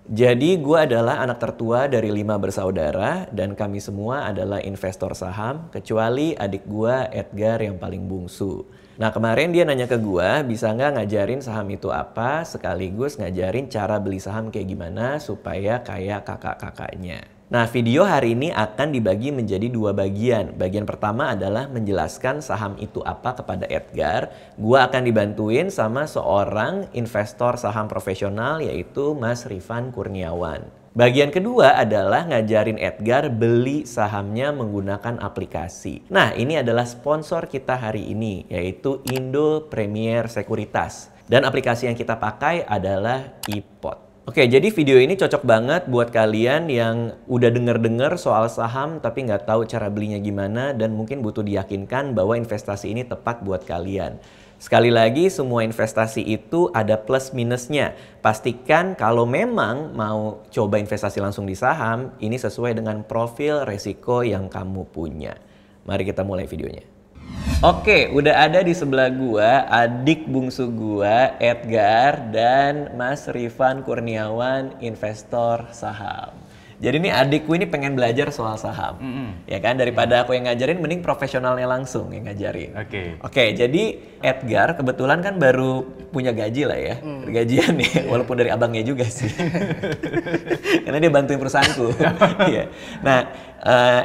Jadi gue adalah anak tertua dari 5 bersaudara dan kami semua adalah investor saham kecuali adik gue Edgar yang paling bungsu. Nah kemarin dia nanya ke gue bisa nggak ngajarin saham itu apa sekaligus ngajarin cara beli saham kayak gimana supaya kayak kakak-kakaknya. Nah video hari ini akan dibagi menjadi 2 bagian. Bagian pertama adalah menjelaskan saham itu apa kepada Edgar. Gua akan dibantuin sama seorang investor saham profesional yaitu Mas Rifan Kurniawan. Bagian kedua adalah ngajarin Edgar beli sahamnya menggunakan aplikasi. Nah ini adalah sponsor kita hari ini yaitu Indo Premier Sekuritas. Dan aplikasi yang kita pakai adalah iPod. Oke, jadi video ini cocok banget buat kalian yang udah denger-denger soal saham tapi nggak tahu cara belinya gimana dan mungkin butuh diyakinkan bahwa investasi ini tepat buat kalian. Sekali lagi, semua investasi itu ada plus minusnya. Pastikan kalau memang mau coba investasi langsung di saham, ini sesuai dengan profil resiko yang kamu punya. Mari kita mulai videonya. Oke, udah ada di sebelah gua adik bungsu gua Edgar dan Mas Rifan Kurniawan, investor saham. Jadi ini adikku ini pengen belajar soal saham, ya kan? Daripada aku yang ngajarin, mending profesionalnya langsung yang ngajarin. Oke, jadi Edgar kebetulan kan baru punya gaji lah ya, gajian nih, walaupun dari abangnya juga sih, karena dia bantuin perusahaanku. Nah,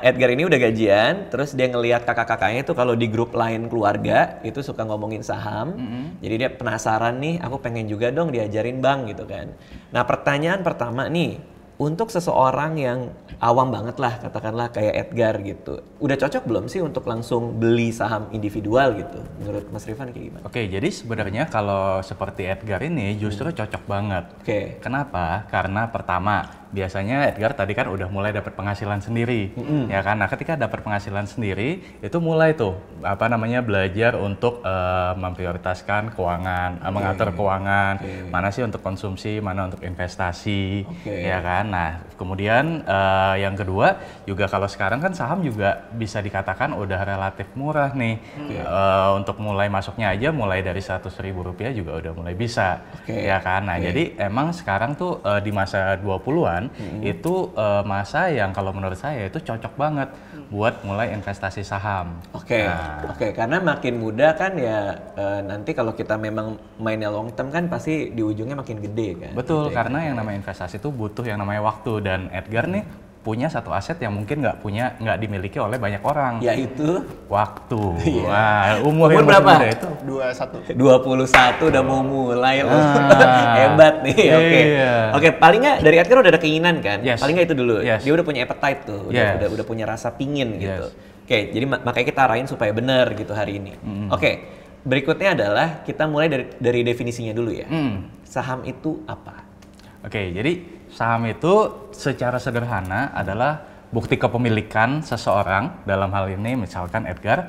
Edgar ini udah gajian, terus dia ngelihat kakak-kakaknya tuh kalau di grup lain keluarga itu suka ngomongin saham, jadi dia penasaran nih, aku pengen juga dong diajarin bang gitu kan. Nah pertanyaan pertama nih. Untuk seseorang yang awam banget lah, katakanlah kayak Edgar gitu. Udah cocok belum sih untuk langsung beli saham individual gitu? Menurut Mas Rifan kayak gimana? Oke, jadi sebenarnya kalau seperti Edgar ini justru cocok banget. Kenapa? Karena pertama, biasanya Edgar tadi kan udah mulai dapat penghasilan sendiri. Ya kan? Nah, ketika dapat penghasilan sendiri, itu mulai tuh belajar untuk memprioritaskan keuangan, mengatur keuangan, mana sih untuk konsumsi, mana untuk investasi, ya kan? Nah, kemudian yang kedua juga kalau sekarang kan saham juga bisa dikatakan udah relatif murah nih. Untuk mulai masuknya aja mulai dari Rp100.000 juga udah mulai bisa, ya kan? Nah, jadi emang sekarang tuh di masa 20-an itu masa yang kalau menurut saya itu cocok banget buat mulai investasi saham. Karena makin muda kan ya nanti kalau kita memang mainnya long term kan pasti di ujungnya makin gede kan. Betul, karena yang namanya investasi itu butuh yang namanya waktu, dan Edgar nih punya satu aset yang mungkin nggak dimiliki oleh banyak orang, yaitu waktu. Wah, umur berapa? Muda itu 21 udah mau mulai loh. Hebat nih. Oke, paling nggak dari Edgar udah ada keinginan kan? Paling nggak itu dulu. Dia udah punya appetite tuh, udah punya rasa pingin gitu. Oke, jadi makanya kita arahin supaya bener gitu hari ini. Oke, berikutnya adalah kita mulai dari definisinya dulu ya. Saham itu apa? Oke, jadi saham itu secara sederhana adalah bukti kepemilikan seseorang, dalam hal ini misalkan Edgar,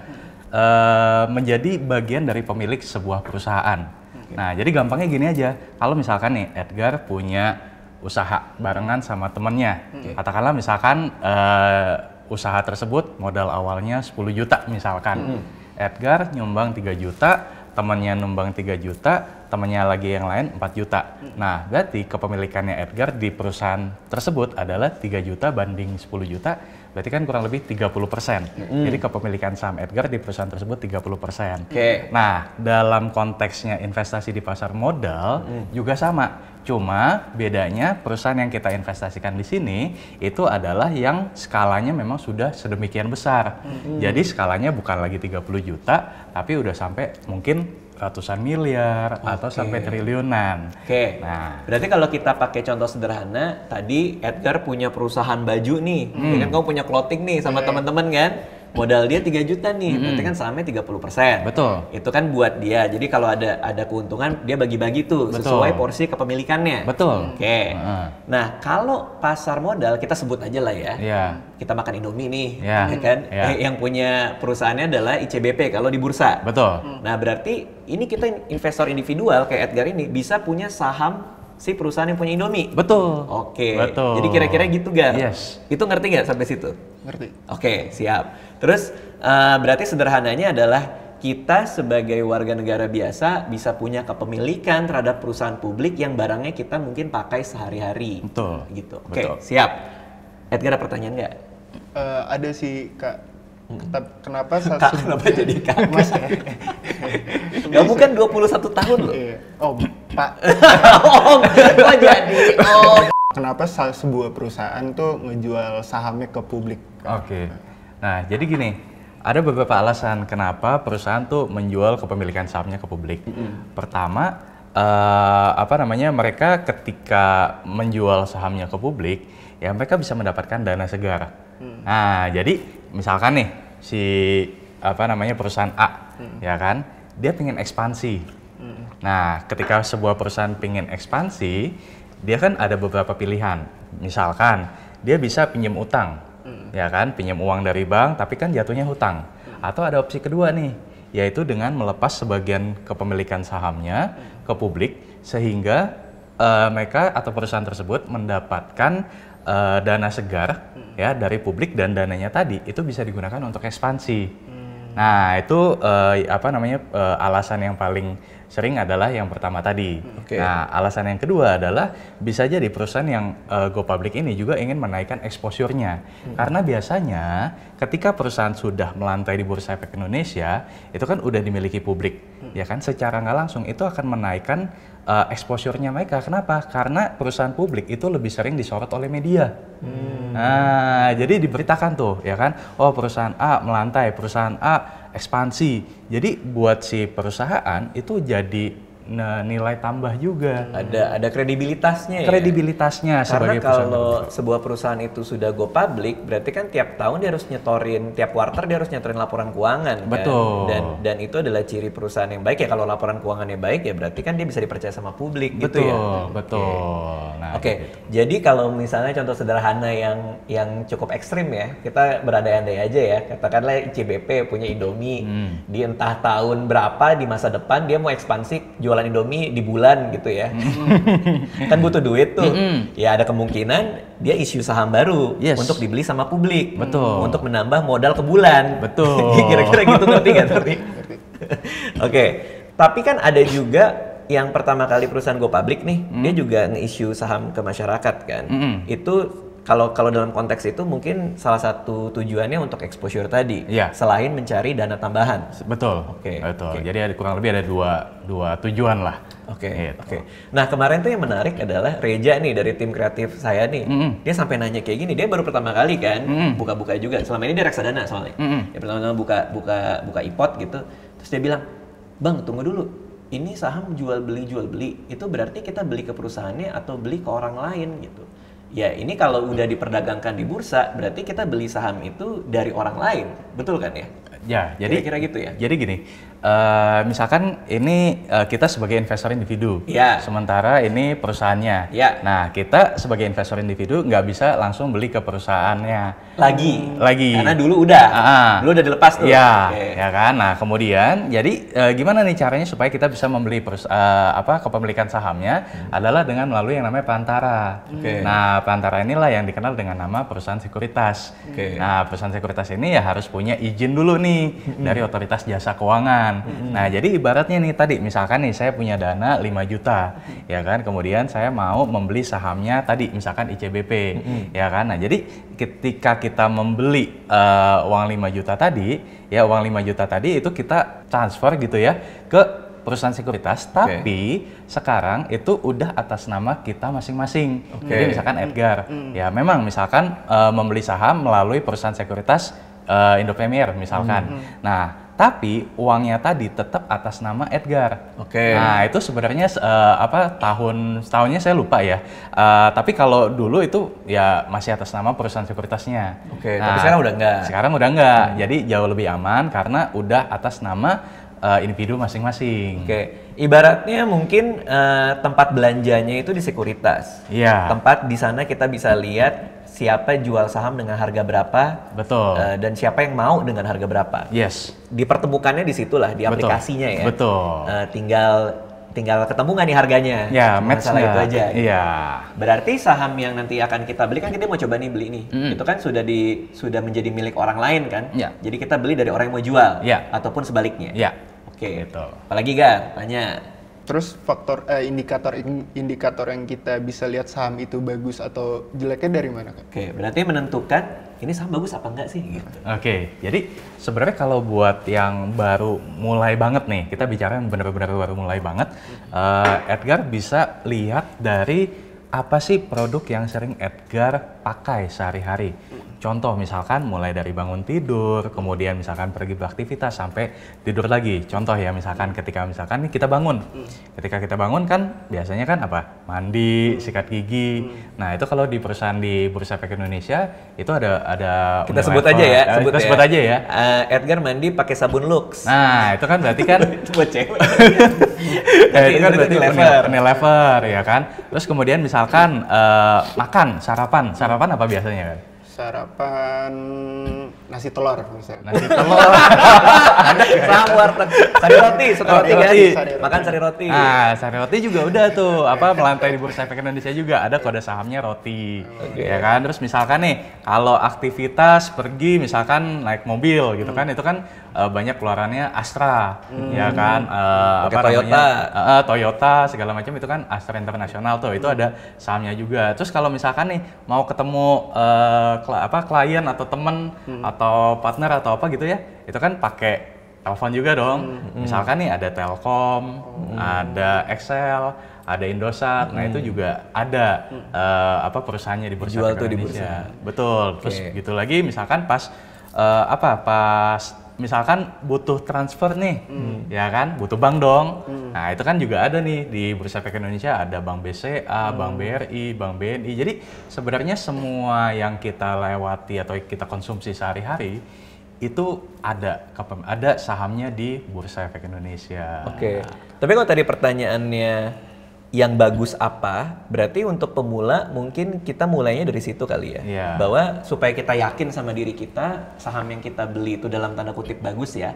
menjadi bagian dari pemilik sebuah perusahaan. Nah, jadi gampangnya gini aja, kalau misalkan nih Edgar punya usaha barengan sama temennya, katakanlah misalkan usaha tersebut modal awalnya 10 juta misalkan, Edgar nyumbang 3 juta, temannya nyumbang 3 juta, temannya lagi yang lain 4 juta. Nah, berarti kepemilikannya Edgar di perusahaan tersebut adalah 3 juta banding 10 juta, berarti kan kurang lebih 30%. Jadi kepemilikan saham Edgar di perusahaan tersebut 30%. Nah, dalam konteksnya investasi di pasar modal juga sama. Cuma bedanya perusahaan yang kita investasikan di sini itu adalah yang skalanya memang sudah sedemikian besar. Jadi skalanya bukan lagi 30 juta, tapi udah sampai mungkin ratusan miliar atau sampai triliunan. Nah, berarti kalau kita pakai contoh sederhana, tadi Edgar punya perusahaan baju nih, ya kan kamu punya clothing nih sama teman-teman kan? Modal dia 3 juta nih, berarti kan sahamnya 30%. Betul. Itu kan buat dia. Jadi kalau ada keuntungan, dia bagi-bagi tuh sesuai porsi kepemilikannya. Betul. Nah, kalau pasar modal kita sebut aja lah ya. Kita makan Indomie nih, ya kan? Yang punya perusahaannya adalah ICBP kalau di bursa. Betul. Nah, berarti ini kita investor individual kayak Edgar ini bisa punya saham si perusahaan yang punya Indomie. Betul. Betul. Jadi kira-kira gitu Gar? Itu ngerti nggak sampai situ? Ngerti. Siap. Terus berarti sederhananya adalah kita sebagai warga negara biasa bisa punya kepemilikan terhadap perusahaan publik yang barangnya kita mungkin pakai sehari-hari. Betul. Gitu. Oke, Betul. siap. Edgar ada pertanyaan nggak? Ada sih Kak. Kenapa Kak, kenapa jadi kak? Mas ya? Kamu kan 21 tahun loh. Iya. Oh, Pak. Oh, kok jadi? Oh. Kenapa sebuah perusahaan tuh ngejual sahamnya ke publik? Oke. Nah, jadi gini, ada beberapa alasan kenapa perusahaan tuh menjual kepemilikan sahamnya ke publik. Pertama, mereka ketika menjual sahamnya ke publik, ya mereka bisa mendapatkan dana segar. Nah, jadi misalkan nih si perusahaan A, ya kan, dia pengen ekspansi. Nah, ketika sebuah perusahaan pengen ekspansi, dia kan ada beberapa pilihan. Misalkan dia bisa pinjam utang, ya kan, pinjam uang dari bank, tapi kan jatuhnya hutang. Atau ada opsi kedua nih, yaitu dengan melepas sebagian kepemilikan sahamnya ke publik, sehingga mereka atau perusahaan tersebut mendapatkan dana segar ya dari publik, dan dananya tadi itu bisa digunakan untuk ekspansi. Nah, itu alasan yang paling sering adalah yang pertama tadi. Oke. Nah, alasan yang kedua adalah bisa jadi perusahaan yang go public ini juga ingin menaikkan exposure-nya. Karena biasanya ketika perusahaan sudah melantai di Bursa Efek Indonesia, itu kan udah dimiliki publik. Ya kan, secara nggak langsung itu akan menaikkan exposure-nya mereka. Kenapa? Karena perusahaan publik itu lebih sering disorot oleh media. Nah, jadi diberitakan tuh, ya kan? Oh, perusahaan A melantai, perusahaan A ekspansi. Jadi buat si perusahaan itu jadi nilai tambah juga. Ada kredibilitasnya ya. Kredibilitasnya Karena sebagai perusahaan kalau publik. sebuah perusahaan itu sudah go public, berarti kan tiap tahun dia harus nyetorin, tiap kuartal dia harus nyetorin laporan keuangan. Betul. Kan? Dan itu adalah ciri perusahaan yang baik ya. Kalau laporan keuangannya baik ya berarti kan dia bisa dipercaya sama publik gitu ya. Betul. Nah, Oke, jadi kalau misalnya contoh sederhana yang cukup ekstrim ya, kita berandai-andai aja ya, katakanlah ICBP punya Indomie, di entah tahun berapa di masa depan dia mau ekspansi jualan Indomie di bulan gitu ya, kan butuh duit tuh, ya ada kemungkinan dia issue saham baru untuk dibeli sama publik, untuk menambah modal ke bulan, kira-kira gitu, ngerti nggak tapi? Oke, tapi kan ada juga yang pertama kali perusahaan go public nih, dia juga nge-issue saham ke masyarakat kan. Itu kalau dalam konteks itu mungkin salah satu tujuannya untuk exposure tadi, selain mencari dana tambahan. Betul. Betul. Jadi kurang lebih ada dua tujuan lah. Oke. Nah, kemarin tuh yang menarik adalah Reja nih dari tim kreatif saya nih. Dia sampai nanya kayak gini, dia baru pertama kali kan buka-buka juga. Selama ini dia reksadana soalnya. Dia pertama-tama buka iPod gitu. Terus dia bilang, "Bang, tunggu dulu. Ini saham jual beli itu berarti kita beli ke perusahaannya atau beli ke orang lain gitu." Ya, ini kalau udah diperdagangkan di bursa berarti kita beli saham itu dari orang lain, betul kan ya? Ya, jadi kira-kira gitu ya. Jadi gini, misalkan ini kita sebagai investor individu, sementara ini perusahaannya. Nah, kita sebagai investor individu nggak bisa langsung beli ke perusahaannya. Lagi. Karena dulu udah dilepas tuh. Ya kan. Nah, kemudian jadi gimana nih caranya supaya kita bisa membeli kepemilikan sahamnya adalah dengan melalui yang namanya perantara. Nah, perantara inilah yang dikenal dengan nama perusahaan sekuritas. Nah, perusahaan sekuritas ini ya harus punya izin dulu nih dari otoritas jasa keuangan. Nah, jadi ibaratnya nih tadi, misalkan nih saya punya dana 5 juta, ya kan, kemudian saya mau membeli sahamnya tadi, misalkan ICBP, ya kan. Nah, jadi ketika kita membeli uang 5 juta tadi, ya uang 5 juta tadi itu kita transfer gitu ya ke perusahaan sekuritas, tapi sekarang itu udah atas nama kita masing-masing. Jadi misalkan Edgar, ya memang misalkan membeli saham melalui perusahaan sekuritas Indo Premier misalkan. Nah, tapi uangnya tadi tetap atas nama Edgar. Nah, itu sebenarnya tahunnya saya lupa ya. Tapi kalau dulu itu ya masih atas nama perusahaan sekuritasnya. Tapi sekarang udah enggak. Sekarang udah enggak. Jadi jauh lebih aman karena udah atas nama individu masing-masing. Ibaratnya mungkin tempat belanjanya itu di sekuritas. Tempat di sana kita bisa lihat siapa jual saham dengan harga berapa, dan siapa yang mau dengan harga berapa. Dipertemukannya di situlah, di aplikasinya ya. Tinggal tinggal ketemu nggak nih harganya? Ya, Cuma match masalah itu nggak? aja. Gitu. Iya. Berarti saham yang nanti akan kita beli kan kita mau coba nih beli nih. Itu kan sudah menjadi milik orang lain kan? Iya. Jadi kita beli dari orang yang mau jual Iya. ataupun sebaliknya. Iya. Oke. Gitu. Apalagi Gar, tanya. Terus indikator yang kita bisa lihat saham itu bagus atau jeleknya dari mana, Kak? Oke, berarti menentukan ini saham bagus apa enggak sih gitu. Oke, jadi sebenarnya kalau buat yang baru mulai banget nih, kita bicara yang benar-benar baru mulai banget, Edgar bisa lihat dari apa sih produk yang sering Edgar pakai sehari-hari. Contoh misalkan mulai dari bangun tidur, kemudian misalkan pergi beraktivitas sampai tidur lagi. Contoh ya misalkan ketika misalkan nih kita bangun. Ketika kita bangun kan biasanya kan apa? Mandi, sikat gigi. Nah, itu kalau di perusahaan di Bursa Efek Indonesia itu ada Kita sebut aja ya, kita sebut aja ya. Edgar mandi pakai sabun Lux. Nah, itu kan berarti kan Itu buat cewek. itu kan berarti Unilever. Unilever ya kan. Terus kemudian misalkan makan, sarapan apa biasanya kan? Sarapan nasi telur misalnya. Nasi telur. Saham warteg. Sari roti, suka roti kan? roti. Makan sari roti. Nah, sari roti juga udah tuh, melantai di Bursa Efek Indonesia juga ada kode sahamnya roti. Ya kan? Terus misalkan nih, kalau aktivitas pergi misalkan naik mobil gitu kan, itu kan banyak keluarannya Astra. Ya kan? Pakai Toyota. Toyota segala macam itu kan Astra Internasional tuh. Itu ada sahamnya juga. Terus kalau misalkan nih mau ketemu klien atau temen atau partner atau apa gitu ya, itu kan pakai telepon juga dong. Misalkan nih ada Telkom, ada Excel, ada Indosat. Nah, itu juga ada perusahaannya di Bursa Dijual Efek tuh di Indonesia. bursa. Betul. Terus gitu lagi misalkan pas misalkan butuh transfer nih, ya kan, butuh bank dong. Nah, itu kan juga ada nih di Bursa Efek Indonesia, ada Bank BCA, Bank BRI, Bank BNI. Jadi sebenarnya semua yang kita lewati atau kita konsumsi sehari-hari itu ada sahamnya di Bursa Efek Indonesia. Oke. Tapi kalau tadi pertanyaannya yang bagus apa, berarti untuk pemula mungkin kita mulainya dari situ kali ya. Iya. Bahwa supaya kita yakin sama diri kita, saham yang kita beli itu dalam tanda kutip bagus ya,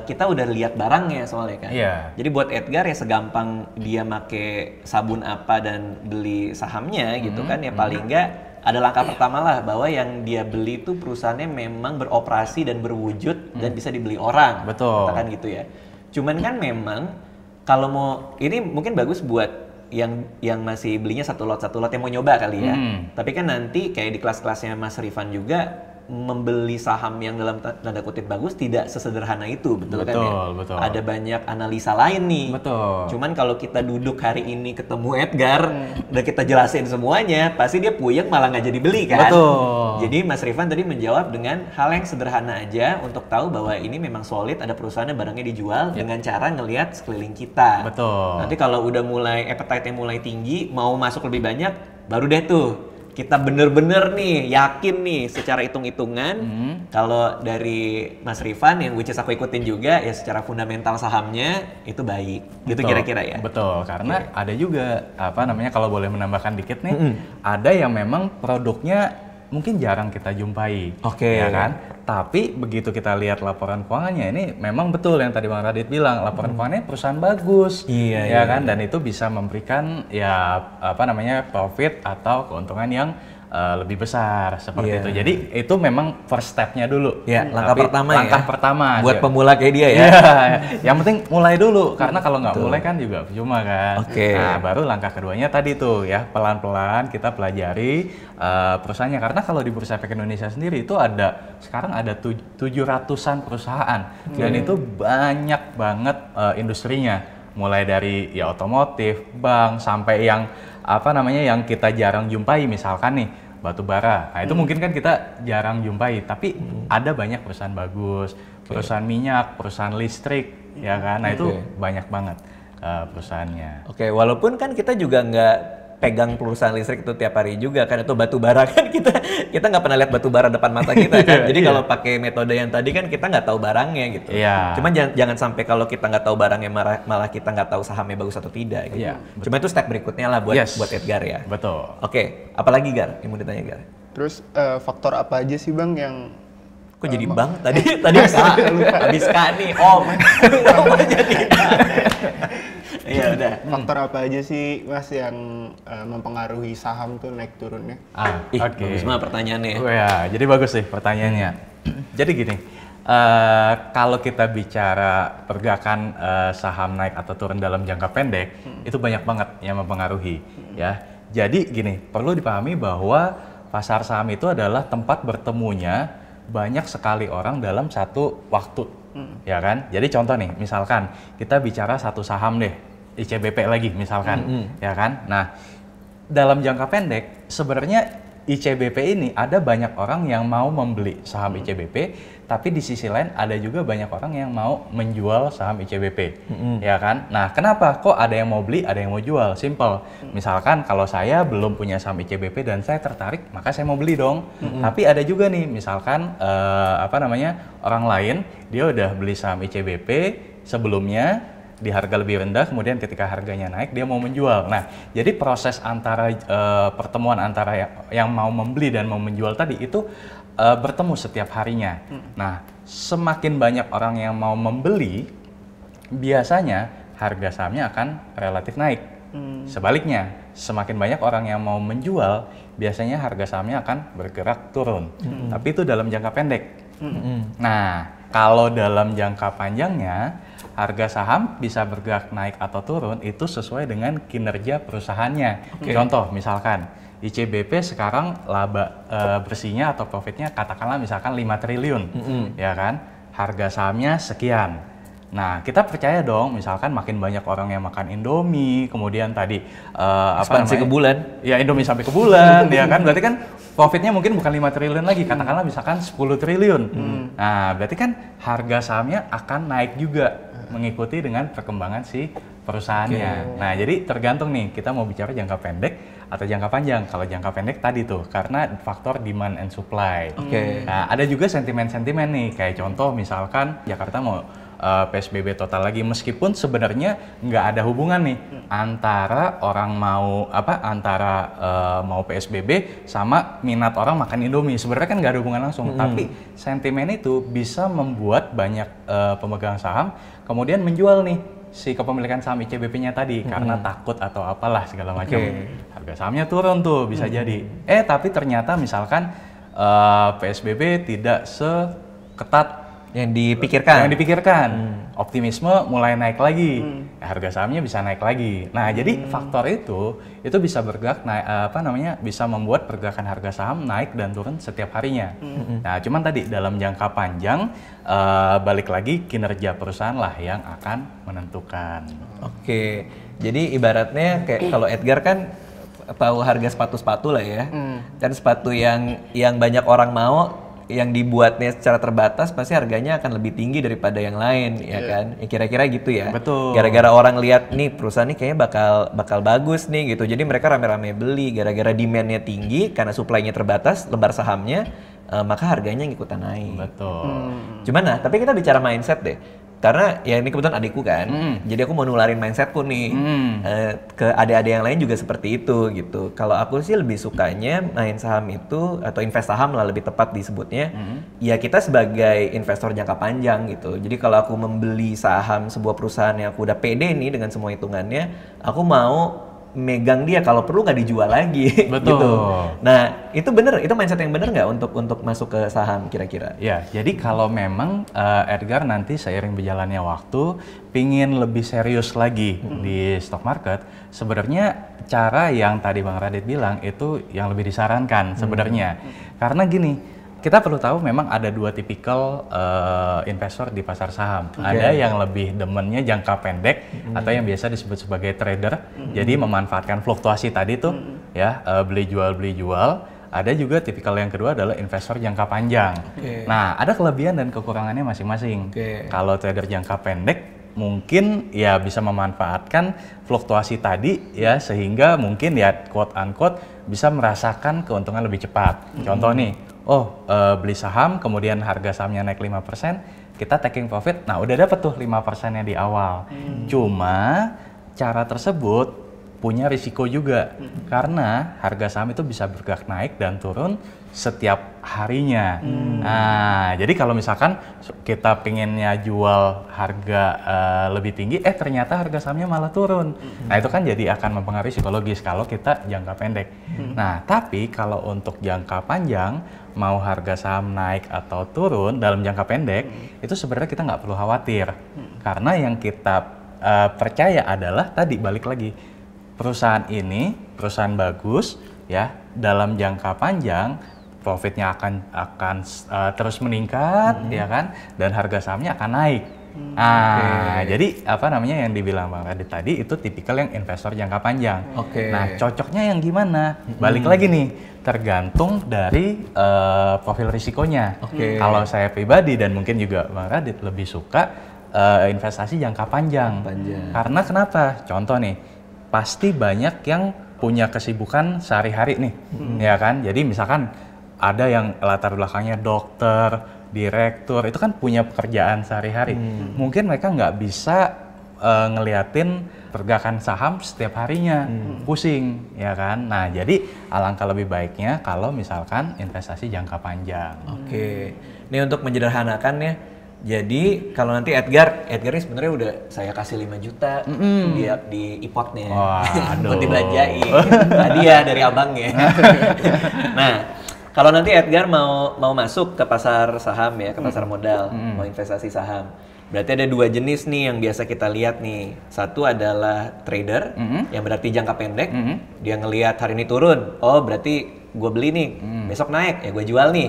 kita udah lihat barangnya soalnya kan. Iya. Jadi buat Edgar ya segampang dia make sabun apa dan beli sahamnya gitu kan, ya paling enggak ada langkah pertama lah bahwa yang dia beli itu perusahaannya memang beroperasi dan berwujud dan bisa dibeli orang. Betul. Katakan gitu ya. Cuman kan memang kalau mau ini mungkin bagus buat yang masih belinya satu lot yang mau nyoba kali ya. Tapi kan nanti kayak di kelas-kelasnya Mas Rifan juga membeli saham yang dalam tanda kutip bagus tidak sesederhana itu, betul kan ya? Betul. Ada banyak analisa lain nih. Betul. Cuman kalau kita duduk hari ini ketemu Edgar, udah kita jelasin semuanya, pasti dia puyeng malah nggak jadi beli kan? Betul. Jadi Mas Rifan tadi menjawab dengan hal yang sederhana aja untuk tahu bahwa ini memang solid, ada perusahaannya barangnya dijual dengan cara ngelihat sekeliling kita. Betul. Nanti kalau udah mulai appetite-nya mulai tinggi, mau masuk lebih banyak, baru deh tuh kita bener-bener nih yakin nih secara hitung-hitungan kalau dari Mas Rifan yang which is aku ikutin juga ya secara fundamental sahamnya itu baik. Gitu kira-kira ya. Betul, karena ada juga kalau boleh menambahkan dikit nih, ada yang memang produknya mungkin jarang kita jumpai. Oke. Ya kan? Tapi begitu kita lihat laporan keuangannya ini memang betul yang tadi Bang Radit bilang, laporan keuangannya perusahaan bagus. Iya, kan? Dan itu bisa memberikan profit atau keuntungan yang lebih besar seperti itu. Jadi itu memang first step-nya dulu. Ya, langkah pertama buat ya. pemula kayak dia ya. Iya, yang penting mulai dulu karena kalau nggak mulai kan juga percuma kan. Oke. Nah, baru langkah keduanya tadi tuh ya, pelan-pelan kita pelajari perusahaannya, karena kalau di Bursa Efek Indonesia sendiri itu sekarang ada 700-an perusahaan dan itu banyak banget industrinya, mulai dari ya otomotif, bank, sampai yang yang kita jarang jumpai misalkan nih batu bara. Nah, itu mungkin kan kita jarang jumpai, tapi ada banyak perusahaan bagus, perusahaan minyak, perusahaan listrik, ya kan. Nah, itu banyak banget perusahaannya. Oke, walaupun kan kita juga nggak pegang perusahaan listrik itu tiap hari juga kan, itu batu bara kan kita nggak pernah lihat batu bara depan mata kita kan. Jadi kalau pakai metode yang tadi kan kita nggak tahu barangnya gitu. Iya. Cuman jangan sampai kalau kita nggak tahu barangnya malah kita nggak tahu sahamnya bagus atau tidak gitu. Iya, Cuma itu step berikutnya lah buat Edgar ya. Betul. Oke, apalagi Gar yang mau ditanya Gar? Terus faktor apa aja sih Bang yang Kok jadi Bang? Tadi habis K nih Om. Kenapa jadi Iya udah. Faktor apa aja sih Mas yang mempengaruhi saham tuh naik turunnya? Oke. Bagus banget pertanyaannya. Oh ya, jadi bagus sih pertanyaannya. Jadi gini, kalau kita bicara pergerakan saham naik atau turun dalam jangka pendek, itu banyak banget yang mempengaruhi, ya. Jadi gini, perlu dipahami bahwa pasar saham itu adalah tempat bertemunya banyak sekali orang dalam satu waktu, ya kan? Jadi contoh nih, misalkan kita bicara satu saham deh, ICBP lagi misalkan, ya kan? Nah, dalam jangka pendek sebenarnya ICBP ini ada banyak orang yang mau membeli saham ICBP, tapi di sisi lain ada juga banyak orang yang mau menjual saham ICBP, ya kan? Nah, kenapa kok ada yang mau beli, ada yang mau jual? Simple. Misalkan kalau saya belum punya saham ICBP dan saya tertarik, maka saya mau beli dong. Tapi ada juga nih, misalkan orang lain dia udah beli saham ICBP sebelumnya di harga lebih rendah, kemudian ketika harganya naik dia mau menjual. Nah, jadi proses antara pertemuan antara yang mau membeli dan mau menjual tadi itu bertemu setiap harinya. Nah, semakin banyak orang yang mau membeli, biasanya harga sahamnya akan relatif naik. Sebaliknya, semakin banyak orang yang mau menjual, biasanya harga sahamnya akan bergerak turun. Tapi itu dalam jangka pendek. Nah, kalau dalam jangka panjangnya, harga saham bisa bergerak naik atau turun itu sesuai dengan kinerja perusahaannya. Contoh, misalkan ICBP sekarang laba bersihnya atau profitnya katakanlah misalkan 5 triliun, ya kan? Harga sahamnya sekian. Nah, kita percaya dong, misalkan makin banyak orang yang makan Indomie, kemudian tadi Ekspansi ke bulan. Ya, Indomie sampai ke bulan, ya kan? Berarti kan profitnya mungkin bukan 5 triliun lagi, katakanlah misalkan 10 triliun. Nah, berarti kan harga sahamnya akan naik juga mengikuti dengan perkembangan si perusahaannya. Nah, jadi tergantung nih, kita mau bicara jangka pendek atau jangka panjang. Kalau jangka pendek tadi tuh, karena faktor demand and supply. Nah, ada juga sentimen-sentimen nih, kayak contoh misalkan Jakarta mau PSBB total lagi, meskipun sebenarnya nggak ada hubungan nih antara orang mau mau PSBB sama minat orang makan Indomie. Sebenarnya kan nggak ada hubungan langsung, tapi sentimen itu bisa membuat banyak pemegang saham kemudian menjual nih si kepemilikan saham ICBP-nya tadi karena takut atau apalah segala macam. Harga sahamnya turun tuh bisa jadi. Tapi ternyata misalkan PSBB tidak seketat Yang dipikirkan. Optimisme mulai naik lagi, harga sahamnya bisa naik lagi. Nah, jadi faktor itu bisa bergerak bisa membuat pergerakan harga saham naik dan turun setiap harinya. Nah, cuman tadi dalam jangka panjang balik lagi kinerja perusahaan lah yang akan menentukan. Oke. Jadi ibaratnya kayak kalau Edgar kan tahu harga sepatu-sepatu lah ya. Kan sepatu yang banyak orang mau, yang dibuatnya secara terbatas pasti harganya akan lebih tinggi daripada yang lain, ya kan? Ya, kira-kira gitu ya. Betul. Gara-gara orang lihat nih perusahaan ini kayaknya bakal bagus nih gitu. Jadi mereka rame-rame beli gara-gara demand-nya tinggi karena supply-nya terbatas, lembar sahamnya maka harganya ngikutan naik. Betul. Cuman tapi kita bicara mindset deh. Karena ya ini kebetulan adikku kan, jadi aku mau nularin mindsetku nih ke adik-adik yang lain juga seperti itu gitu. Kalau aku sih lebih sukanya main saham itu atau invest saham lah lebih tepat disebutnya. Ya kita sebagai investor jangka panjang gitu. Jadi kalau aku membeli saham sebuah perusahaan yang aku udah pede nih dengan semua hitungannya, aku mau megang dia kalau perlu nggak dijual lagi. Betul. Gitu. Nah itu bener, itu mindset yang bener nggak untuk masuk ke saham kira-kira? Ya, jadi kalau memang Edgar nanti seiring berjalannya waktu pingin lebih serius lagi di stock market, sebenarnya cara yang tadi Bang Radit bilang itu yang lebih disarankan sebenarnya. Karena gini, kita perlu tahu memang ada dua tipikal investor di pasar saham. Ada yang lebih demennya jangka pendek atau yang biasa disebut sebagai trader. Jadi memanfaatkan fluktuasi tadi tuh ya, beli jual. Ada juga tipikal yang kedua adalah investor jangka panjang. Nah, ada kelebihan dan kekurangannya masing-masing. Kalau trader jangka pendek mungkin ya bisa memanfaatkan fluktuasi tadi ya, sehingga mungkin ya quote unquote bisa merasakan keuntungan lebih cepat. Contoh nih, beli saham, kemudian harga sahamnya naik 5%, kita taking profit, nah udah dapet tuh 5%-nya di awal. Cuma cara tersebut punya risiko juga karena harga saham itu bisa bergerak naik dan turun setiap harinya. Nah, jadi kalau misalkan kita pengennya jual harga lebih tinggi, ternyata harga sahamnya malah turun. Nah, itu kan jadi akan mempengaruhi psikologis kalau kita jangka pendek. Nah, tapi kalau untuk jangka panjang, mau harga saham naik atau turun dalam jangka pendek, itu sebenarnya kita nggak perlu khawatir. Karena yang kita percaya adalah tadi balik lagi, perusahaan ini perusahaan bagus ya, dalam jangka panjang profitnya akan terus meningkat ya kan, dan harga sahamnya akan naik. Jadi apa namanya yang dibilang Bang Radit tadi itu tipikal yang investor jangka panjang. Nah, cocoknya yang gimana? Balik lagi nih, tergantung dari profil risikonya. Kalau saya pribadi dan mungkin juga Bang Radit lebih suka investasi jangka panjang. Karena kenapa? Contoh nih, pasti banyak yang punya kesibukan sehari-hari nih, ya kan? Jadi misalkan ada yang latar belakangnya dokter, direktur, itu kan punya pekerjaan sehari-hari. Mungkin mereka nggak bisa ngeliatin pergerakan saham setiap harinya, pusing, ya kan? Nah, jadi alangkah lebih baiknya kalau misalkan investasi jangka panjang. Ini untuk menyederhanakan ya. Jadi kalau nanti Edgar ini sebenarnya udah saya kasih 5 juta di ipotnya buat dibelanjain. Hadiah dari abangnya. Nah, kalau nanti Edgar mau masuk ke pasar saham ya, ke pasar modal, mau investasi saham. Berarti ada 2 jenis nih yang biasa kita lihat nih. Satu adalah trader, yang berarti jangka pendek. Dia ngelihat hari ini turun, oh berarti gue beli nih, besok naik, ya gue jual nih.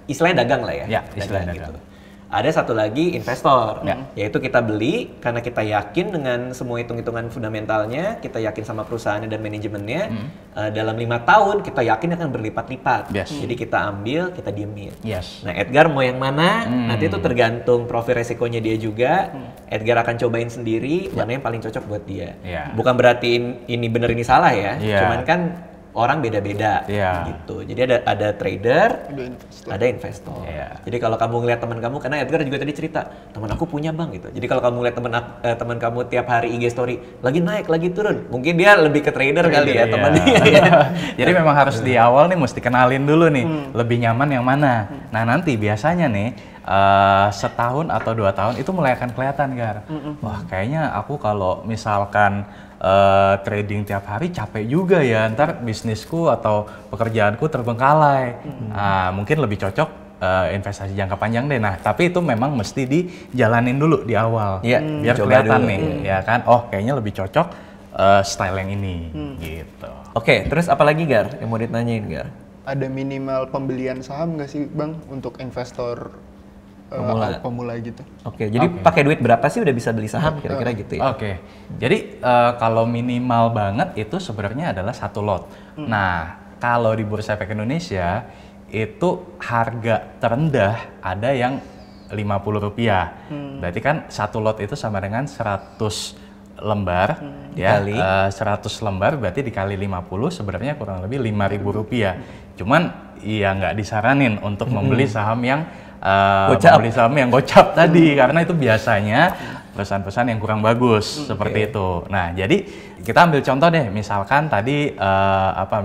Istilahnya dagang lah ya. Istilahnya dagang. Gitu. Ada satu lagi investor, yaitu kita beli karena kita yakin dengan semua hitung-hitungan fundamentalnya, kita yakin sama perusahaannya dan manajemennya, dalam 5 tahun kita yakin akan berlipat-lipat. Jadi kita ambil, kita diemin. Nah, Edgar mau yang mana? Nanti itu tergantung profil resikonya dia juga. Edgar akan cobain sendiri mana yang paling cocok buat dia. Bukan berarti ini benar ini salah ya, cuman kan orang beda-beda gitu. Jadi ada trader, ada investor. Jadi kalau kamu ngeliat teman kamu, karena Edgar juga tadi cerita, teman aku punya Bang gitu. Jadi kalau kamu ngeliat teman kamu tiap hari IG story lagi naik, lagi turun, mungkin dia lebih ke trader kali ya temannya. Jadi memang harus di awal nih mesti kenalin dulu nih, lebih nyaman yang mana. Nah, nanti biasanya nih setahun atau 2 tahun itu mulai akan kelihatan Gar. Wah, kayaknya aku kalau misalkan trading tiap hari capek juga ya, ntar bisnisku atau pekerjaanku terbengkalai. Mungkin lebih cocok investasi jangka panjang deh. Nah, tapi itu memang mesti dijalanin dulu di awal, biar kelihatan nih, ya kan? Oh, kayaknya lebih cocok style yang ini, gitu. Terus apa lagi Gar yang mau ditanyain Gar? Ada minimal pembelian saham nggak sih Bang untuk investor pemula gitu? Jadi pakai duit berapa sih udah bisa beli saham kira-kira gitu ya? Jadi kalau minimal banget itu sebenarnya adalah 1 lot. Nah, kalau di Bursa Efek Indonesia itu harga terendah ada yang Rp50. Berarti kan 1 lot itu sama dengan 100 lembar, dikali 100 lembar berarti dikali 50 sebenarnya kurang lebih Rp5.000. Cuman ya nggak disaranin untuk membeli saham yang membeli saham yang gocap tadi, karena itu biasanya perusahaan-perusahaan yang kurang bagus seperti itu. Nah, jadi kita ambil contoh deh, misalkan tadi